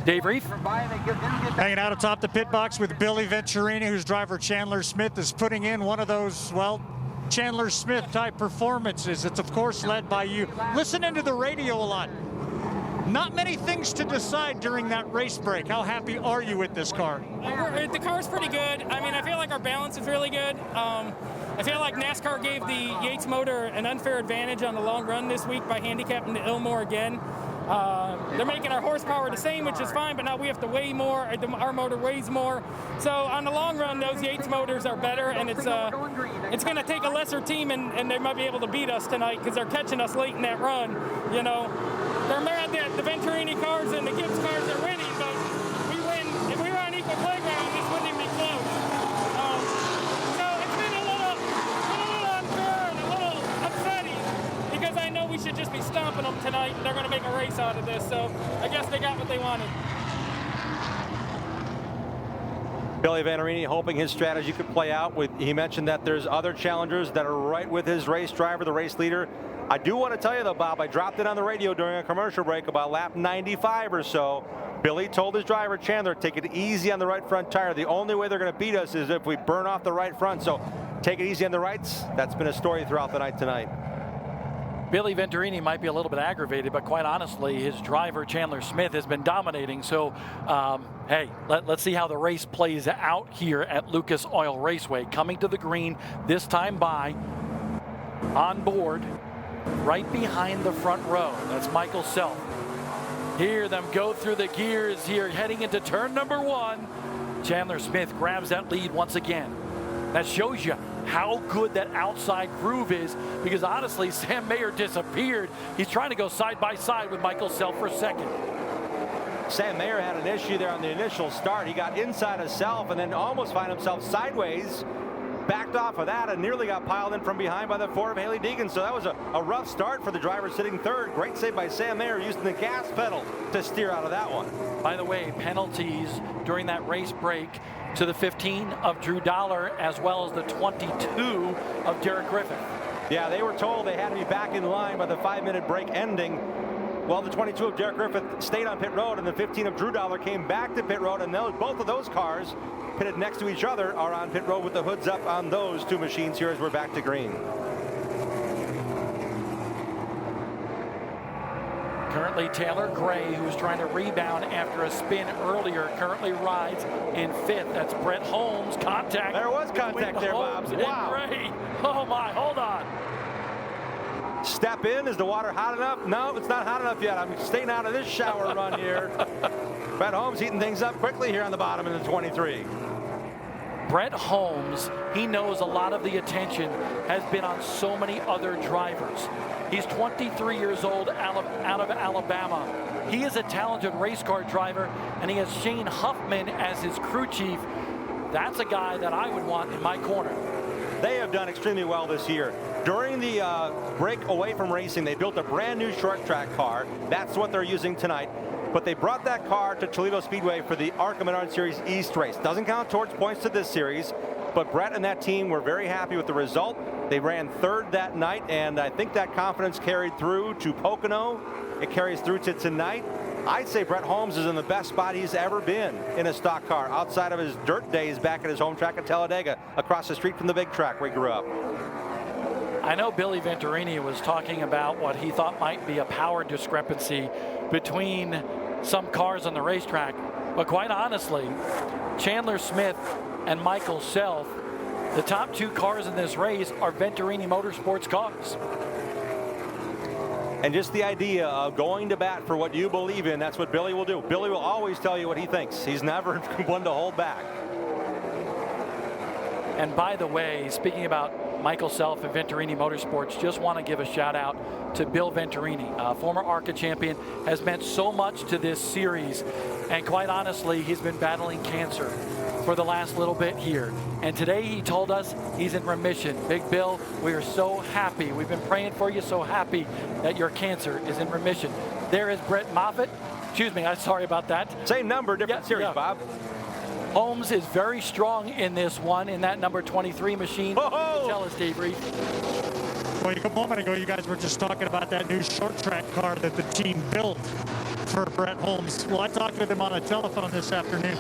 Dave Reef? Hanging out atop the pit box with Billy Venturini, whose driver Chandler Smith is putting in one of those, well, Chandler Smith type performances. It's of course led by you. Listening to the radio a lot. Not many things to decide during that race break. How happy are you with this car? The car's pretty good. I mean, I feel like our balance is really good. I feel like NASCAR gave the Yates motor an unfair advantage on the long run this week by handicapping the Ilmore again. They're making our horsepower the same, which is fine, but now we have to weigh more. Our motor weighs more. So on the long run, those Yates motors are better, and it's going to take a lesser team, and they might be able to beat us tonight because they're catching us late in that run. You know, they're mad that the Venturini cars and the Gibbs cars are winning, but we win. If we were on equal playground, this wouldn't even be close. So it's been a little unfair and a little upsetting because I know we should just be stomping them tonight. They're going to make a race out of this, so I guess they got what they wanted. Billy Venturini hoping his strategy could play out. He mentioned that there's other challengers that are right with his race driver, the race leader. I do want to tell you, though, Bob, I dropped it on the radio during a commercial break about lap 95 or so. Billy told his driver, Chandler, take it easy on the right front tire. The only way they're going to beat us is if we burn off the right front. So take it easy on the rights. That's been a story throughout the night tonight. Billy Venturini might be a little bit aggravated, but quite honestly, his driver, Chandler Smith, has been dominating. So, hey, let's see how the race plays out here at Lucas Oil Raceway. Coming to the green, this time by, on board, right behind the front row. That's Michael Self. Hear them go through the gears here, heading into turn number 1. Chandler Smith grabs that lead once again. That shows you how good that outside groove is, because honestly, Sam Mayer disappeared. He's trying to go side by side with Michael Self for second. Sam Mayer had an issue there on the initial start. He got inside of Self and then almost found himself sideways backed off of that and nearly got piled in from behind by the 4 of Haley Deegan. So that was a rough start for the driver sitting third. Great save by Sam Mayer, using the gas pedal to steer out of that one. By the way, penalties during that race break to the 15 of Drew Dollar, as well as the 22 of Derek Griffith. Yeah, they were told they had to be back in line by the 5-minute break ending. Well, the 22 of Derek Griffith stayed on pit road, and the 15 of Drew Dollar came back to pit road, and both of those cars pitted next to each other are on pit road with the hoods up on those two machines here as we're back to green. Currently, Taylor Gray, who's trying to rebound after a spin earlier, currently rides in 5th. That's Brett Holmes. Contact. There was contact there, Bob. Wow. Gray. Oh, my. Hold on. Step in. Is the water hot enough? No, it's not hot enough yet. I'm staying out of this shower run here. Brett Holmes heating things up quickly here on the bottom in the 23. Brett Holmes, he knows a lot of the attention has been on so many other drivers. He's 23 years old, out of Alabama. He is a talented race car driver, and he has Shane Huffman as his crew chief. That's a guy that I would want in my corner. They have done extremely well this year. During the break away from racing, they built a brand new short track car. That's what they're using tonight. But they brought that car to Toledo Speedway for the ARCA Menards Series East race. Doesn't count towards points to this series, but Brett and that team were very happy with the result. They ran third that night, and I think that confidence carried through to Pocono. It carries through to tonight. I'd say Brett Holmes is in the best spot he's ever been in a stock car, outside of his dirt days back at his home track at Talladega, across the street from the big track where he grew up. I know Billy Venturini was talking about what he thought might be a power discrepancy between some cars on the racetrack, but quite honestly, Chandler Smith and Michael Self, the top 2 cars in this race, are Venturini Motorsports cars. And just the idea of going to bat for what you believe in, that's what Billy will do. Billy will always tell you what he thinks. He's never one to hold back. And by the way, speaking about Michael Self and Venturini Motorsports, just want to give a shout out to Bill Venturini, former ARCA champion, has meant so much to this series. And quite honestly, he's been battling cancer for the last little bit here. And today he told us he's in remission. Big Bill, we are so happy. We've been praying for you, so happy that your cancer is in remission. There is Brett Moffitt. Excuse me, I'm sorry about that. Same number, different series, Bob. Holmes is very strong in this one, in that number 23 machine. Tell us, Dave Reed. Well, a moment ago, you guys were just talking about that new short track car that the team built for Brett Holmes. Well, I talked with him on the telephone this afternoon,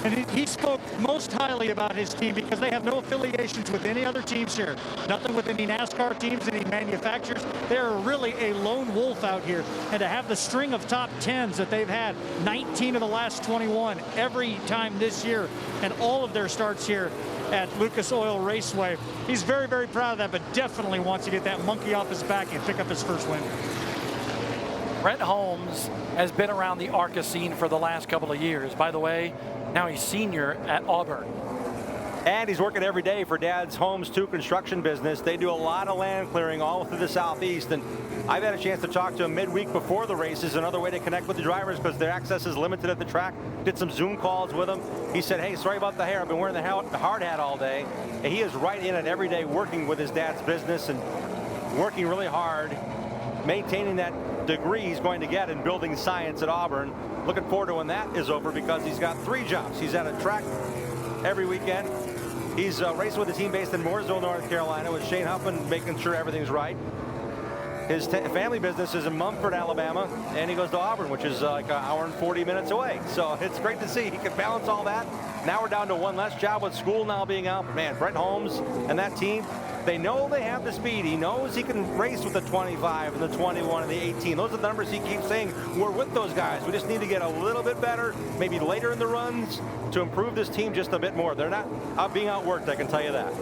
and he spoke most highly about his team because they have no affiliations with any other teams here. Nothing with any NASCAR teams, any manufacturers. They're really a lone wolf out here. And to have the string of top 10s that they've had, 19 of the last 21 every time this year, and all of their starts here at Lucas Oil Raceway. He's very, very proud of that, but definitely wants to get that monkey off his back and pick up his first win. Brett Holmes has been around the ARCA scene for the last couple of years. By the way, now he's senior at Auburn. And he's working every day for Dad's Homes 2 construction business. They do a lot of land clearing all through the Southeast, and I've had a chance to talk to him midweek before the races, another way to connect with the drivers because their access is limited at the track. Did some Zoom calls with him. He said, hey, sorry about the hair. I've been wearing the hard hat all day. And he is right in it every day working with his dad's business and working really hard, maintaining that degree he's going to get in building science at Auburn. Looking forward to when that is over because he's got 3 jobs. He's at a track every weekend. He's racing with a team based in Mooresville, North Carolina, with Shane Huffman making sure everything's right. His family business is in Mumford, Alabama, and he goes to Auburn, which is like an hour and 40 minutes away. So it's great to see he can balance all that. Now we're down to one less job with school now being out. But man, Brett Holmes and that team, they know they have the speed. He knows he can race with the 25 and the 21 and the 18. Those are the numbers he keeps saying. We're with those guys. We just need to get a little bit better, maybe later in the runs, to improve this team just a bit more. They're not being outworked, I can tell you that.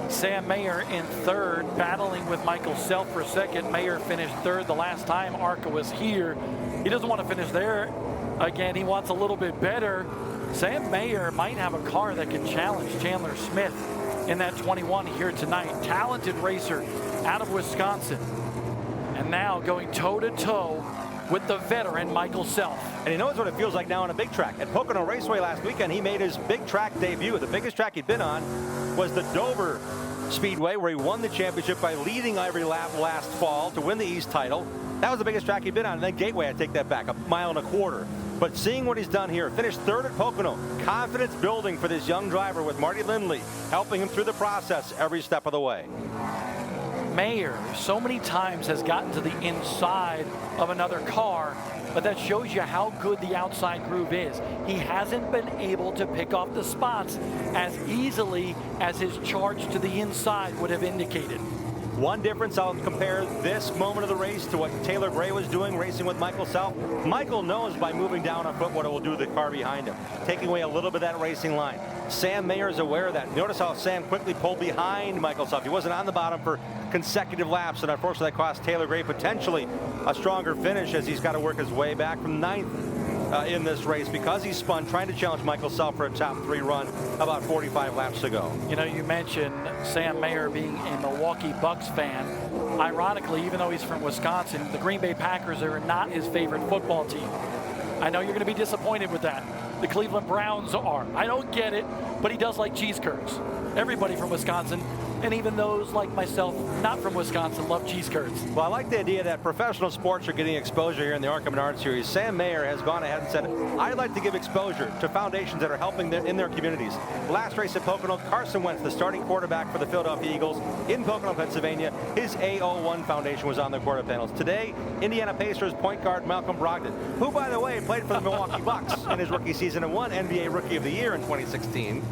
Sam Mayer in third, battling with Michael Self for second. Mayer finished third the last time ARCA was here. He doesn't want to finish there again. He wants a little bit better. Sam Mayer might have a car that can challenge Chandler Smith in that 21 here tonight. Talented racer out of Wisconsin. And now going toe-to-toe with the veteran Michael Self. And he knows what it feels like now on a big track. At Pocono Raceway last weekend, he made his big track debut, the biggest track he'd been on. was the Dover Speedway, where he won the championship by leading every lap last fall to win the East title. That was the biggest track he'd been on. And then Gateway, I take that back, 1.25 miles. But seeing what he's done here, finished third at Pocono, confidence building for this young driver with Marty Lindley helping him through the process every step of the way. Mayer so many times has gotten to the inside of another car, but that shows you how good the outside groove is. He hasn't been able to pick off the spots as easily as his charge to the inside would have indicated. One difference, I'll compare this moment of the race to what Taylor Gray was doing, racing with Michael Self. Michael knows by moving down a foot what it will do to the car behind him, taking away a little bit of that racing line. Sam Mayer is aware of that. Notice how Sam quickly pulled behind Michael Self. He wasn't on the bottom for consecutive laps, and unfortunately that cost Taylor Gray potentially a stronger finish as he's got to work his way back from 9th in this race because he spun trying to challenge Michael Self for a top 3 run about 45 laps to go. You know, you mentioned Sam Mayer being a Milwaukee Bucks fan. Ironically, even though he's from Wisconsin, the Green Bay Packers are not his favorite football team. I know you're going to be disappointed with that. The Cleveland Browns are. I don't get it, but he does like cheese curds. Everybody from Wisconsin, and even those like myself, not from Wisconsin, love cheese curds. Well, I like the idea that professional sports are getting exposure here in the ARCA Menards Series. Sam Mayer has gone ahead and said, I'd like to give exposure to foundations that are helping in their communities. Last race at Pocono, Carson Wentz, the starting quarterback for the Philadelphia Eagles in Pocono, Pennsylvania, his AO1 Foundation was on the quarter panels. Today, Indiana Pacers point guard Malcolm Brogdon, who, by the way, played for the Milwaukee Bucks in his rookie season and won NBA Rookie of the Year in 2016.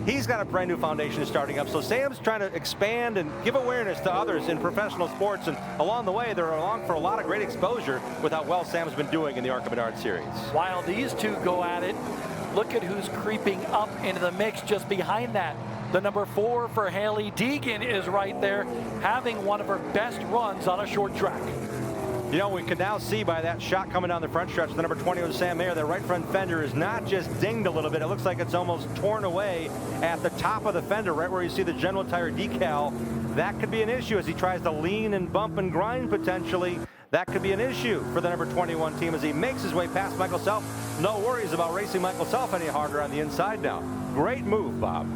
He's got a brand new foundation starting up. So Sam's trying to expand and give awareness to others in professional sports. And along the way, they're along for a lot of great exposure with how well Sam's been doing in the ARCA Menards Series. While these two go at it, look at who's creeping up into the mix just behind that. The number 4 for Hailie Deegan is right there, having one of her best runs on a short track. You know, we can now see by that shot coming down the front stretch, the number 20 was Sam Mayer, that right front fender is not just dinged a little bit. It looks like it's almost torn away at the top of the fender, right where you see the General Tire decal. That could be an issue as he tries to lean and bump and grind potentially. That could be an issue for the number 21 team as he makes his way past Michael Self. No worries about racing Michael Self any harder on the inside now. Great move, Bob.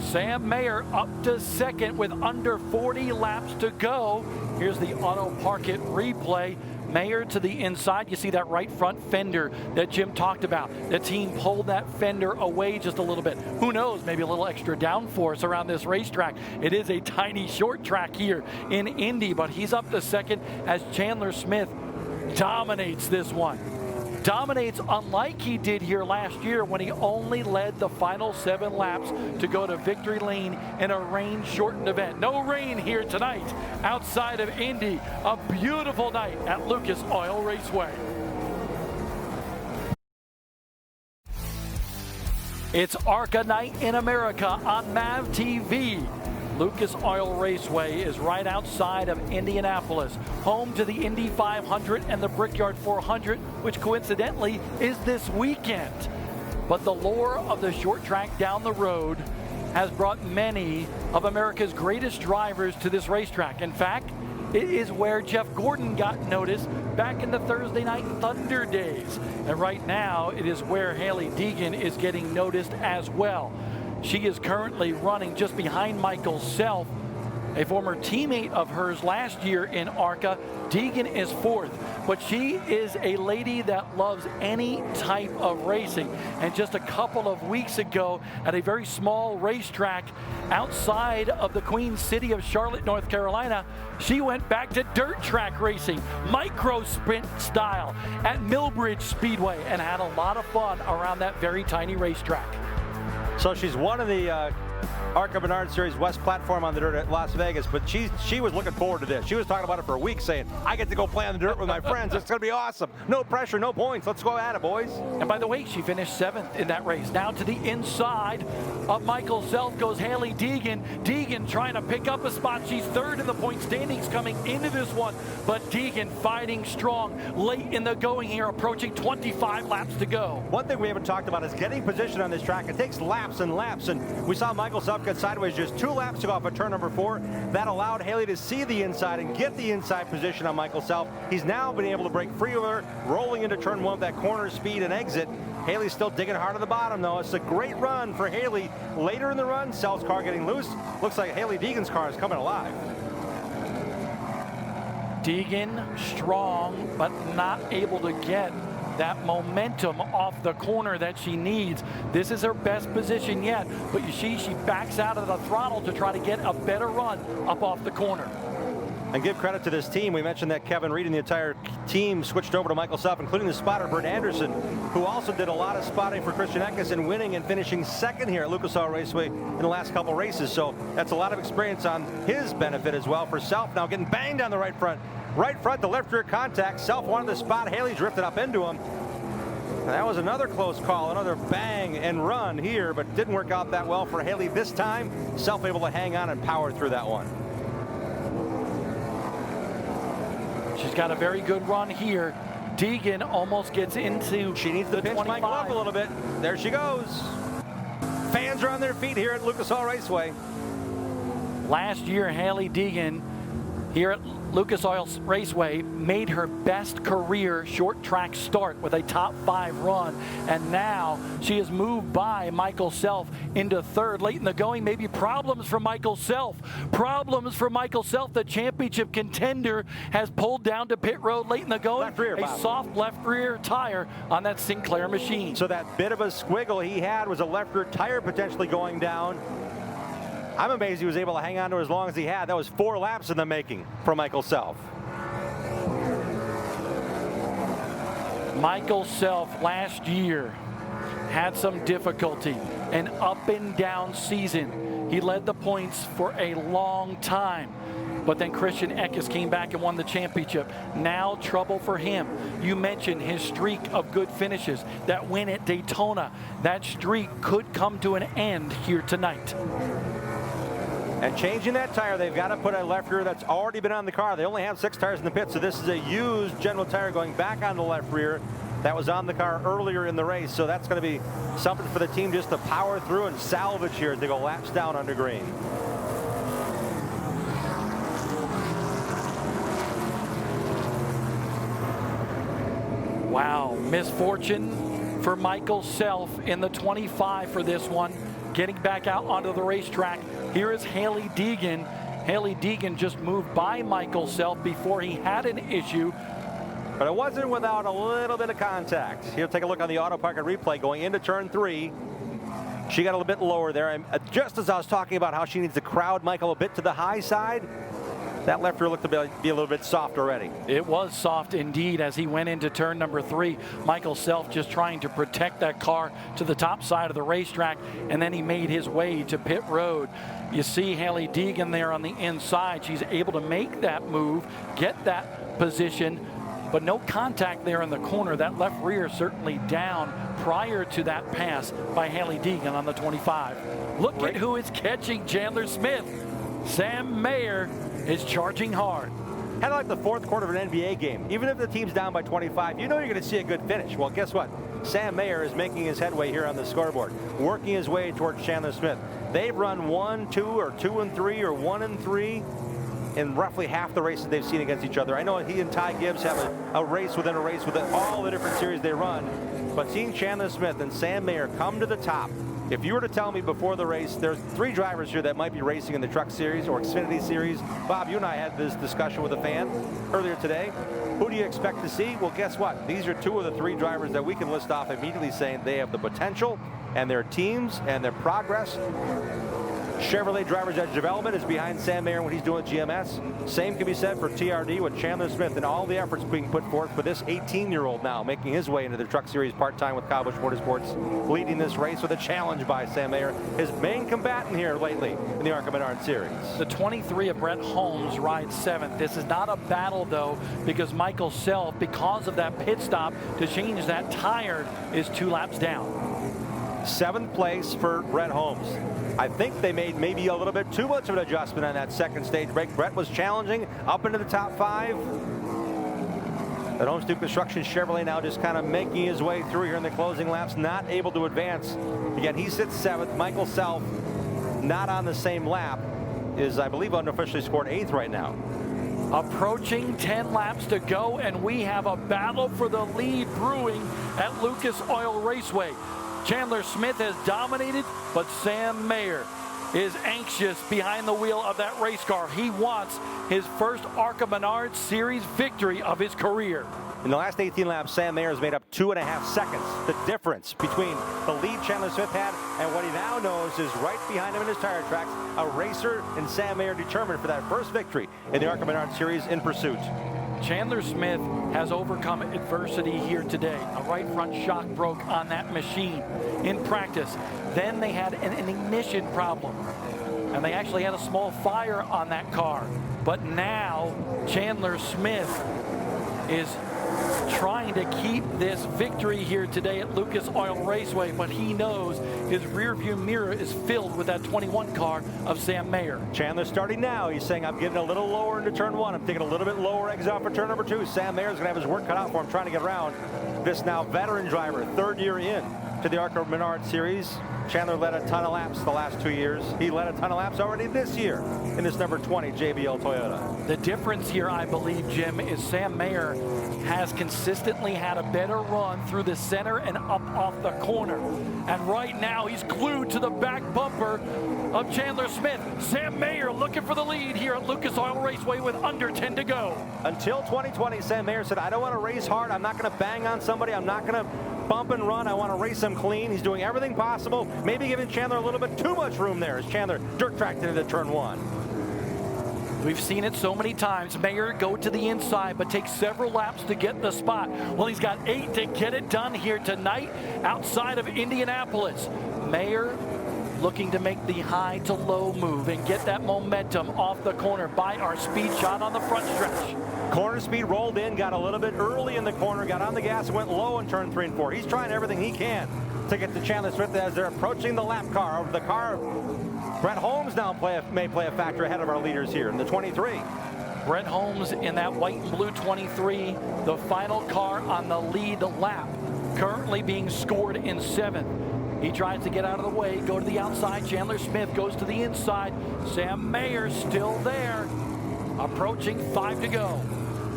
Sam Mayer up to second with under 40 laps to go. Here's the Auto Park It replay. Mayer to the inside. You see that right front fender that Jim talked about. The team pulled that fender away just a little bit. Who knows, maybe a little extra downforce around this racetrack. It is a tiny short track here in Indy, but he's up to second as Chandler Smith dominates this one. Dominates unlike he did here last year when he only led the final 7 laps to go to victory lane in a rain-shortened event. No rain here tonight outside of Indy. A beautiful night at Lucas Oil Raceway. It's ARCA Night in America on MAV TV. Lucas Oil Raceway is right outside of Indianapolis, home to the Indy 500 and the Brickyard 400, which coincidentally is this weekend. But the lure of the short track down the road has brought many of America's greatest drivers to this racetrack. In fact, it is where Jeff Gordon got noticed back in the Thursday Night Thunder days. And right now, it is where Hailie Deegan is getting noticed as well. She is currently running just behind Michael Self, a former teammate of hers last year in ARCA. Deegan is 4th, but she is a lady that loves any type of racing. And just a couple of weeks ago at a very small racetrack outside of the Queen City of Charlotte, North Carolina, she went back to dirt track racing, micro sprint style at Millbridge Speedway, and had a lot of fun around that very tiny racetrack. So she's one of the ARCA Menards Series West platform on the dirt at Las Vegas, but she was looking forward to this. She was talking about it for a week, saying, I get to go play on the dirt with my friends. It's going to be awesome. No pressure, no points. Let's go at it, boys. And by the way, she finished 7th in that race. Now to the inside of Michael Self goes Hailie Deegan. Deegan trying to pick up a spot. She's 3rd in the point standings coming into this one, but Deegan fighting strong late in the going here, approaching 25 laps to go. One thing we haven't talked about is getting position on this track. It takes laps and laps, and we saw Michael Self get sideways just 2 laps to go off of turn number 4. That allowed Hailie to see the inside and get the inside position on Michael Self. He's now been able to break free of her, rolling into turn 1 with that corner speed and exit. Haley's still digging hard at the bottom, though. It's a great run for Haley. Later in the run, Self's car getting loose. Looks like Haley Deegan's car is coming alive. Deegan strong, but not able to get that momentum off the corner that she needs. This is her best position yet, but you see she backs out of the throttle to try to get a better run up off the corner. And give credit to this team. We mentioned that Kevin Reed and the entire team switched over to Michael Self, including the spotter, Bert Anderson, who also did a lot of spotting for Christian Eckes and winning and finishing second here at Lucas Oil Raceway in the last couple races. So that's a lot of experience on his benefit as well. For Self now getting banged on the right front. Right front, the left rear contact. Self wanted the spot. Haley drifted up into him. And that was another close call, another bang and run here, but didn't work out that well for Haley this time. Self able to hang on and power through that one. She's got a very good run here. Deegan almost gets into She needs to pinch my glove a little bit. There she goes. Fans are on their feet here at Lucas Oil Raceway. Last year, Haley Deegan here at Lucas Oil Raceway made her best career short track start with a top 5 run, and now she has moved by Michael Self into third. Late in the going, maybe problems for Michael Self. Problems for Michael Self. The championship contender has pulled down to pit road late in the going. Left rear, Bob. A soft left rear tire on that Sinclair machine. So that bit of a squiggle he had was a left rear tire potentially going down. I'm amazed he was able to hang on to it as long as he had. That was 4 laps in the making for Michael Self. Michael Self last year had some difficulty, an up and down season. He led the points for a long time, but then Christian Eckes came back and won the championship. Now trouble for him. You mentioned his streak of good finishes, that win at Daytona. That streak could come to an end here tonight. And changing that tire, they've got to put a left rear that's already been on the car. They only have 6 tires in the pit, so this is a used General tire going back on the left rear that was on the car earlier in the race. So that's going to be something for the team just to power through and salvage here as they go laps down under green. Wow, misfortune for Michael Self in the 25 for this one. Getting back out onto the racetrack. Here is Haley Deegan. Haley Deegan just moved by Michael Self before he had an issue. But it wasn't without a little bit of contact. Here, take a look on the auto park replay going into turn 3. She got a little bit lower there. And just as I was talking about how she needs to crowd Michael a bit to the high side, that left rear looked to be a little bit soft already. It was soft indeed as he went into turn number 3. Michael Self just trying to protect that car to the top side of the racetrack, and then he made his way to pit road. You see Haley Deegan there on the inside. She's able to make that move, get that position, but no contact there in the corner. That left rear certainly down prior to that pass by Haley Deegan on the 25. Look at who is catching Chandler Smith. Sam Mayer is charging hard. Kind of like the 4th quarter of an NBA game. Even if the team's down by 25, you know you're going to see a good finish. Well, guess what? Sam Mayer is making his headway here on the scoreboard, working his way towards Chandler Smith. They've run 1-2 or 2-3 or 1-3 in roughly half the races they've seen against each other. I know he and Ty Gibbs have a race within a race with all the different series they run, but seeing Chandler Smith and Sam Mayer come to the top, if you were to tell me before the race, there's 3 drivers here that might be racing in the Truck Series or Xfinity Series. Bob, you and I had this discussion with a fan earlier today. Who do you expect to see? Well, guess what? These are 2 of the 3 drivers that we can list off immediately saying they have the potential, and their teams and their progress. Chevrolet Driver's Edge Development is behind Sam Mayer when he's doing GMS. Same can be said for TRD with Chandler Smith and all the efforts being put forth for this 18-year-old now making his way into the Truck Series part-time with Kyle Busch Motorsports, leading this race with a challenge by Sam Mayer, his main combatant here lately in the ARCA Menards Series. The 23 of Brett Holmes rides 7th. This is not a battle, though, because Michael Self, because of that pit stop to change that tire, is 2 laps down. 7th place for Brett Holmes. I think they made maybe a little bit too much of an adjustment on that second stage break. Brett was challenging up into the top 5. But Holmes Duke Construction Chevrolet now just kind of making his way through here in the closing laps, not able to advance. Again, he sits 7th. Michael Self, not on the same lap, is, I believe, unofficially scored 8th right now. Approaching 10 laps to go, and we have a battle for the lead brewing at Lucas Oil Raceway. Chandler Smith has dominated, but Sam Mayer is anxious behind the wheel of that race car. He wants his first ARCA Menards Series victory of his career. In the last 18 laps, Sam Mayer has made up 2.5 seconds. The difference between the lead Chandler Smith had and what he now knows is right behind him in his tire tracks, a racer and Sam Mayer determined for that first victory in the ARCA Menards Series in pursuit. Chandler Smith has overcome adversity here today. A right front shock broke on that machine in practice. Then they had an ignition problem, and they actually had a small fire on that car. But now Chandler Smith is trying to keep this victory here today at Lucas Oil Raceway, but he knows his rearview mirror is filled with that 21 car of Sam Mayer. Chandler starting now. He's saying, I'm getting a little lower into turn 1. I'm taking a little bit lower exit off for turn number 2. Sam Mayer's going to have his work cut out for him trying to get around this now veteran driver, third year in to the ARCA Menards Series. Chandler led a ton of laps the last 2 years. He led a ton of laps already this year in this number 20 JBL Toyota. The difference here, I believe, Jim, is Sam Mayer has consistently had a better run through the center and up off the corner. And right now, he's glued to the back bumper of Chandler Smith. Sam Mayer looking for the lead here at Lucas Oil Raceway with under 10 to go. Until 2020, Sam Mayer said, I don't want to race hard. I'm not going to bang on somebody. I'm not going to bump and run. I want to race him clean. He's doing everything possible, maybe giving Chandler a little bit too much room there as Chandler dirt tracked into turn 1. We've seen it so many times. Mayer go to the inside, but take several laps to get in the spot. Well, he's got 8 to get it done here tonight outside of Indianapolis. Mayer looking to make the high to low move and get that momentum off the corner by our speed shot on the front stretch. Corner speed rolled in, got a little bit early in the corner, got on the gas, and went low in turn 3 and 4. He's trying everything he can to get to Chandler Smith as they're approaching the lap car. The car, Brett Holmes now may play a factor ahead of our leaders here in the 23. Brett Holmes in that white and blue 23, the final car on the lead lap, currently being scored in 7th. He tries to get out of the way, go to the outside. Chandler Smith goes to the inside. Sam Mayer still there, approaching 5 to go.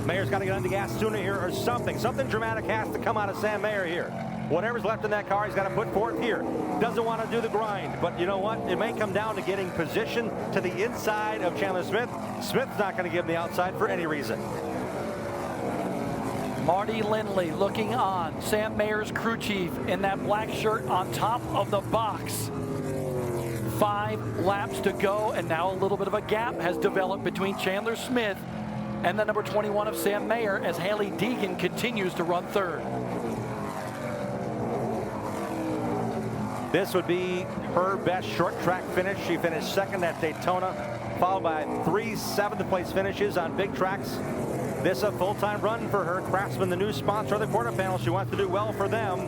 Mayer's got to get on the gas sooner here or something. Something dramatic has to come out of Sam Mayer here. Whatever's left in that car, he's got to put forth here. Doesn't want to do the grind, but you know what? It may come down to getting position to the inside of Chandler Smith. Smith's not going to give him the outside for any reason. Marty Lindley looking on. Sam Mayer's crew chief in that black shirt on top of the box. 5 laps to go, and now a little bit of a gap has developed between Chandler Smith and the number 21 of Sam Mayer as Haley Deegan continues to run third. This would be her best short track finish. She finished 2nd at Daytona, followed by 3 7th place finishes on big tracks. This a full-time run for her. Craftsman, the new sponsor of the quarter panel. She wants to do well for them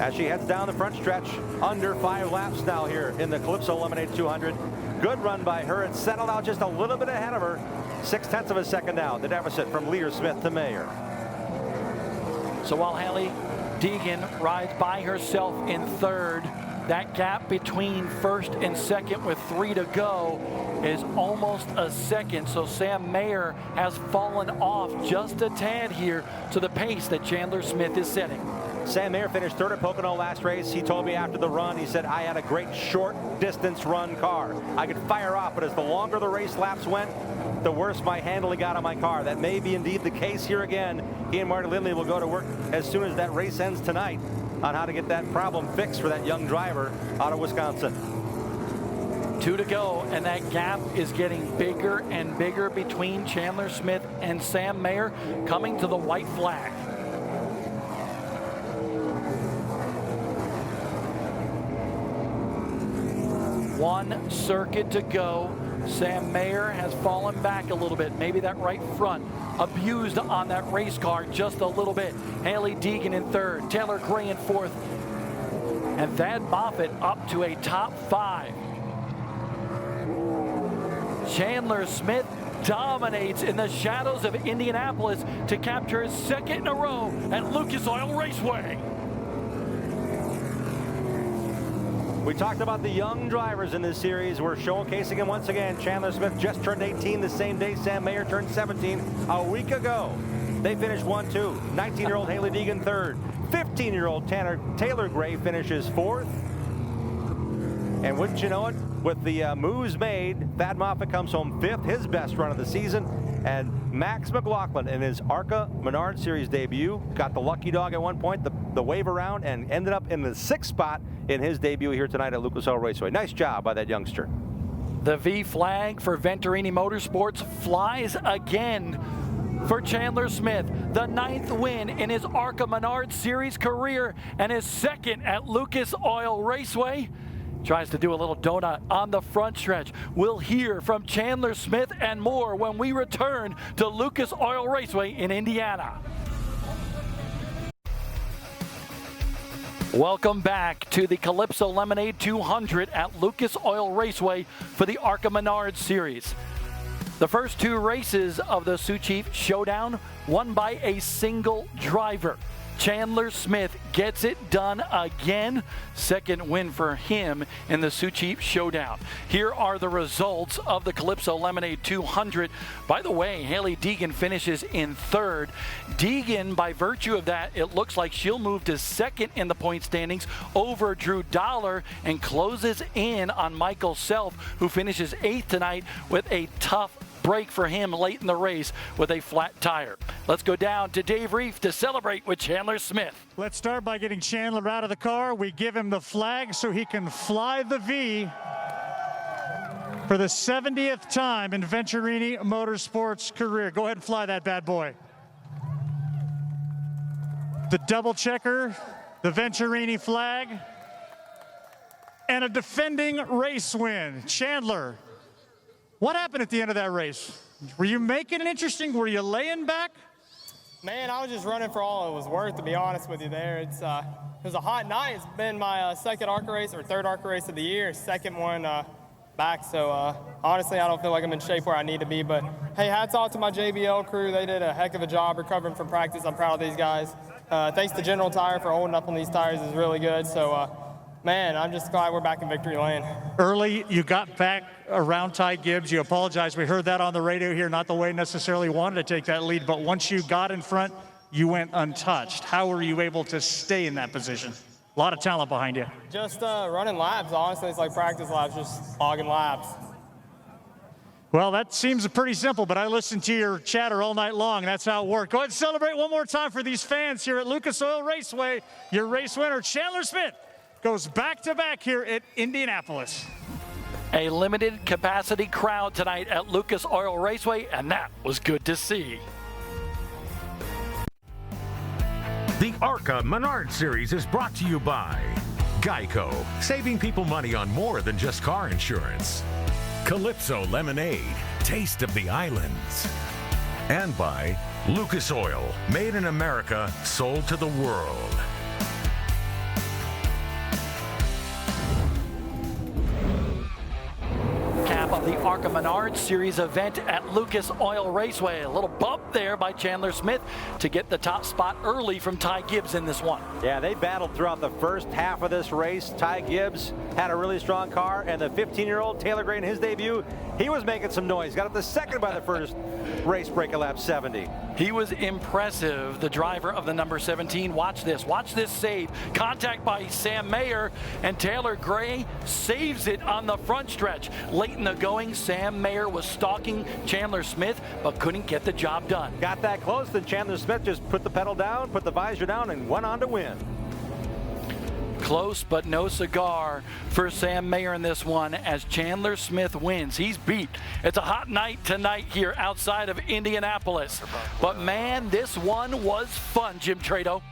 as she heads down the front stretch. Under 5 laps now here in the Calypso Lemonade 200. Good run by her. It settled out just a little bit ahead of her. 0.6 of a second now, the deficit from leader Smith to Mayer. So while Haley Deegan rides by herself in 3rd, that gap between 1st and 2nd with 3 to go is almost a second. So Sam Mayer has fallen off just a tad here to the pace that Chandler Smith is setting. Sam Mayer finished 3rd at Pocono last race. He told me after the run, he said, I had a great short distance run car. I could fire off, but as the longer the race laps went, the worse my handling got on my car. That may be indeed the case here again. He and Marty Lindley will go to work as soon as that race ends tonight on how to get that problem fixed for that young driver out of Wisconsin. 2 to go, and that gap is getting bigger and bigger between Chandler Smith and Sam Mayer coming to the white flag. One circuit to go. Sam Mayer has fallen back a little bit. Maybe that right front abused on that race car just a little bit. Haley Deegan in 3rd, Taylor Gray in 4th, and Thad Moffitt up to a top 5. Chandler Smith dominates in the shadows of Indianapolis to capture his 2nd in a row at Lucas Oil Raceway. We talked about the young drivers in this series. We're showcasing them once again. Chandler Smith just turned 18 the same day Sam Mayer turned 17 a week ago. They finished 1-2. 19-year-old Haley Deegan third. 15-year-old Taylor Gray finishes fourth. And wouldn't you know it, with the moves made, Thad Moffitt comes home fifth, his best run of the season. And Max McLaughlin in his ARCA Menards Series debut got the lucky dog at one point, the wave around, and ended up in the 6th spot in his debut here tonight at Lucas Oil Raceway. Nice job by that youngster. The V flag for Venturini Motorsports flies again for Chandler Smith. The 9th win in his ARCA Menards Series career and his 2nd at Lucas Oil Raceway. Tries to do a little donut on the front stretch. We'll hear from Chandler Smith and more when we return to Lucas Oil Raceway in Indiana. Welcome back to the Calypso Lemonade 200 at Lucas Oil Raceway for the ARCA Menards Series. The first 2 races of the Sioux Chief Showdown won by a single driver. Chandler Smith gets it done again. 2nd win for him in the Sioux Chief Showdown. Here are the results of the Calypso Lemonade 200. By the way, Haley Deegan finishes in 3rd. Deegan, by virtue of that, it looks like she'll move to 2nd in the point standings over Drew Dollar and closes in on Michael Self, who finishes 8th tonight with a tough break for him late in the race with a flat tire. Let's go down to Dave Reef to celebrate with Chandler Smith. Let's start by getting Chandler out of the car. We give him the flag so he can fly the V for the 70th time in Venturini Motorsports career. Go ahead and fly that bad boy. The double checker, the Venturini flag, and a defending race win. Chandler, what happened at the end of that race? Were you making it interesting? Were you laying back? Man, I was just running for all it was worth, to be honest with you there. It was a hot night. It's been my 2nd ARCA race, or 3rd ARCA race of the year, 2nd one back. So honestly, I don't feel like I'm in shape where I need to be. But hey, hats off to my JBL crew. They did a heck of a job recovering from practice. I'm proud of these guys. Thanks to General Tire for holding up on these tires is really good. So man, I'm just glad we're back in victory lane. Early, you got back around Ty Gibbs. You apologized. We heard that on the radio here. Not the way necessarily wanted to take that lead, but once you got in front, you went untouched. How were you able to stay in that position? A lot of talent behind you. Just running laps. Honestly, it's like practice laps, just hogging laps. Well, that seems pretty simple, but I listened to your chatter all night long. That's how it worked. Go ahead and celebrate one more time for these fans here at Lucas Oil Raceway. Your race winner, Chandler Smith, goes back-to-back here at Indianapolis. A limited capacity crowd tonight at Lucas Oil Raceway, and that was good to see. The ARCA Menards Series is brought to you by Geico, saving people money on more than just car insurance. Calypso Lemonade, taste of the islands. And by Lucas Oil, made in America, sold to the world. Of the ARCA Menards Series event at Lucas Oil Raceway. A little bump there by Chandler Smith to get the top spot early from Ty Gibbs in this one. Yeah, they battled throughout the first half of this race. Ty Gibbs had a really strong car, and the 15-year-old Taylor Gray in his debut, he was making some noise. Got up to 2nd by the first race break at lap 70. He was impressive, the driver of the number 17. Watch this save. Contact by Sam Mayer, and Taylor Gray saves it on the front stretch. Late in the going, Sam Mayer was stalking Chandler Smith, but couldn't get the job done. Got that close, then Chandler Smith just put the pedal down, put the visor down, and went on to win. Close but no cigar for Sam Mayer in this one as Chandler Smith wins. He's beat. It's a hot night tonight here outside of Indianapolis. But man, this one was fun, Jim Trado.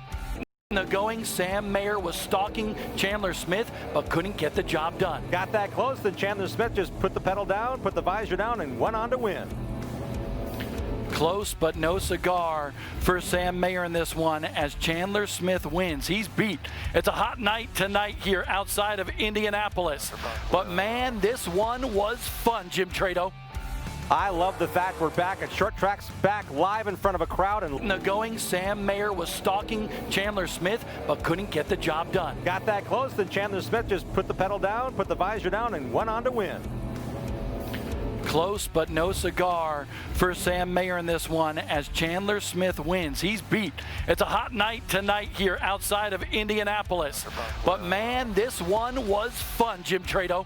In the going, Sam Mayer was stalking Chandler Smith, but couldn't get the job done. Got that close, then Chandler Smith just put the pedal down, put the visor down, and went on to win. Close but no cigar for Sam Mayer in this one as Chandler Smith wins. He's beat. It's a hot night tonight here outside of Indianapolis. But man, this one was fun, Jim Trado. I love the fact we're back at short tracks, back live in front of a crowd. And In the going, Sam Mayer was stalking Chandler Smith, but couldn't get the job done. got that close, then Chandler Smith just put the pedal down, put the visor down, and went on to win. Close but no cigar for Sam Mayer in this one as Chandler Smith wins. He's beat. It's a hot night tonight here outside of Indianapolis. But man, this one was fun, Jim Trado.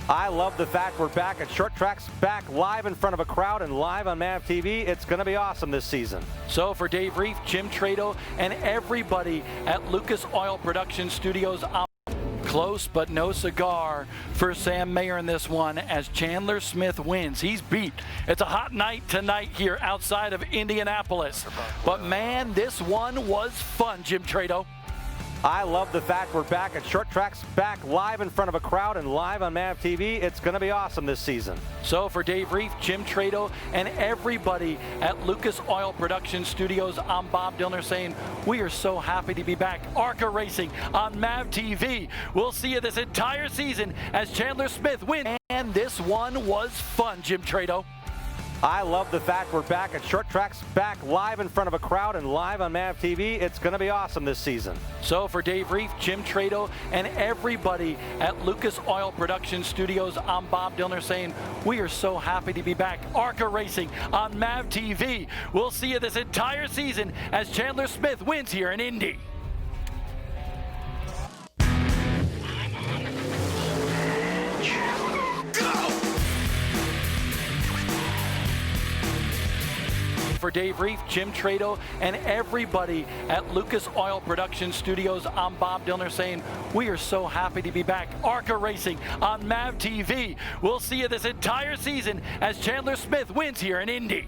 I love the fact we're back at short tracks, back live in front of a crowd and live on MAV TV. It's going to be awesome this season. So for Dave Reef, Jim Trado, and everybody at Lucas Oil Production Studios, close but no cigar for Sam Mayer in this one as Chandler Smith wins. He's beat. It's a hot night tonight here outside of Indianapolis. But man, this one was fun, Jim Trado. I love the fact we're back at short tracks, back live in front of a crowd and live on MAV TV. It's going to be awesome this season. So for Dave Reef, Jim Trado, and everybody at Lucas Oil Production Studios, I'm Bob Dillner saying we are so happy to be back. ARCA Racing on MAV TV. We'll see you this entire season as Chandler Smith wins. And this one was fun, Jim Trado. I love the fact we're back at short tracks, back live in front of a crowd and live on MAV TV. It's going to be awesome this season. So for Dave Reef, Jim Trado, and everybody at Lucas Oil Production Studios, I'm Bob Dillner saying we are so happy to be back. ARCA Racing on MAV TV. We'll see you this entire season as Chandler Smith wins here in Indy. For Dave Reef, Jim Trado, and everybody at Lucas Oil Production Studios, I'm Bob Dillner saying we are so happy to be back. ARCA Racing on MAV TV. We'll see you this entire season as Chandler Smith wins here in Indy.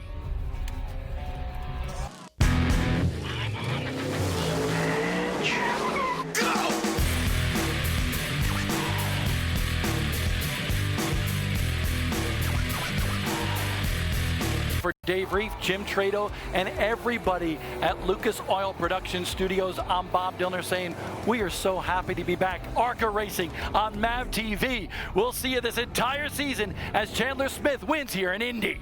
For Dave Reef, Jim Trado, and everybody at Lucas Oil Production Studios, I'm Bob Dillner saying we are so happy to be back. ARCA Racing on MAV TV. We'll see you this entire season as Chandler Smith wins here in Indy.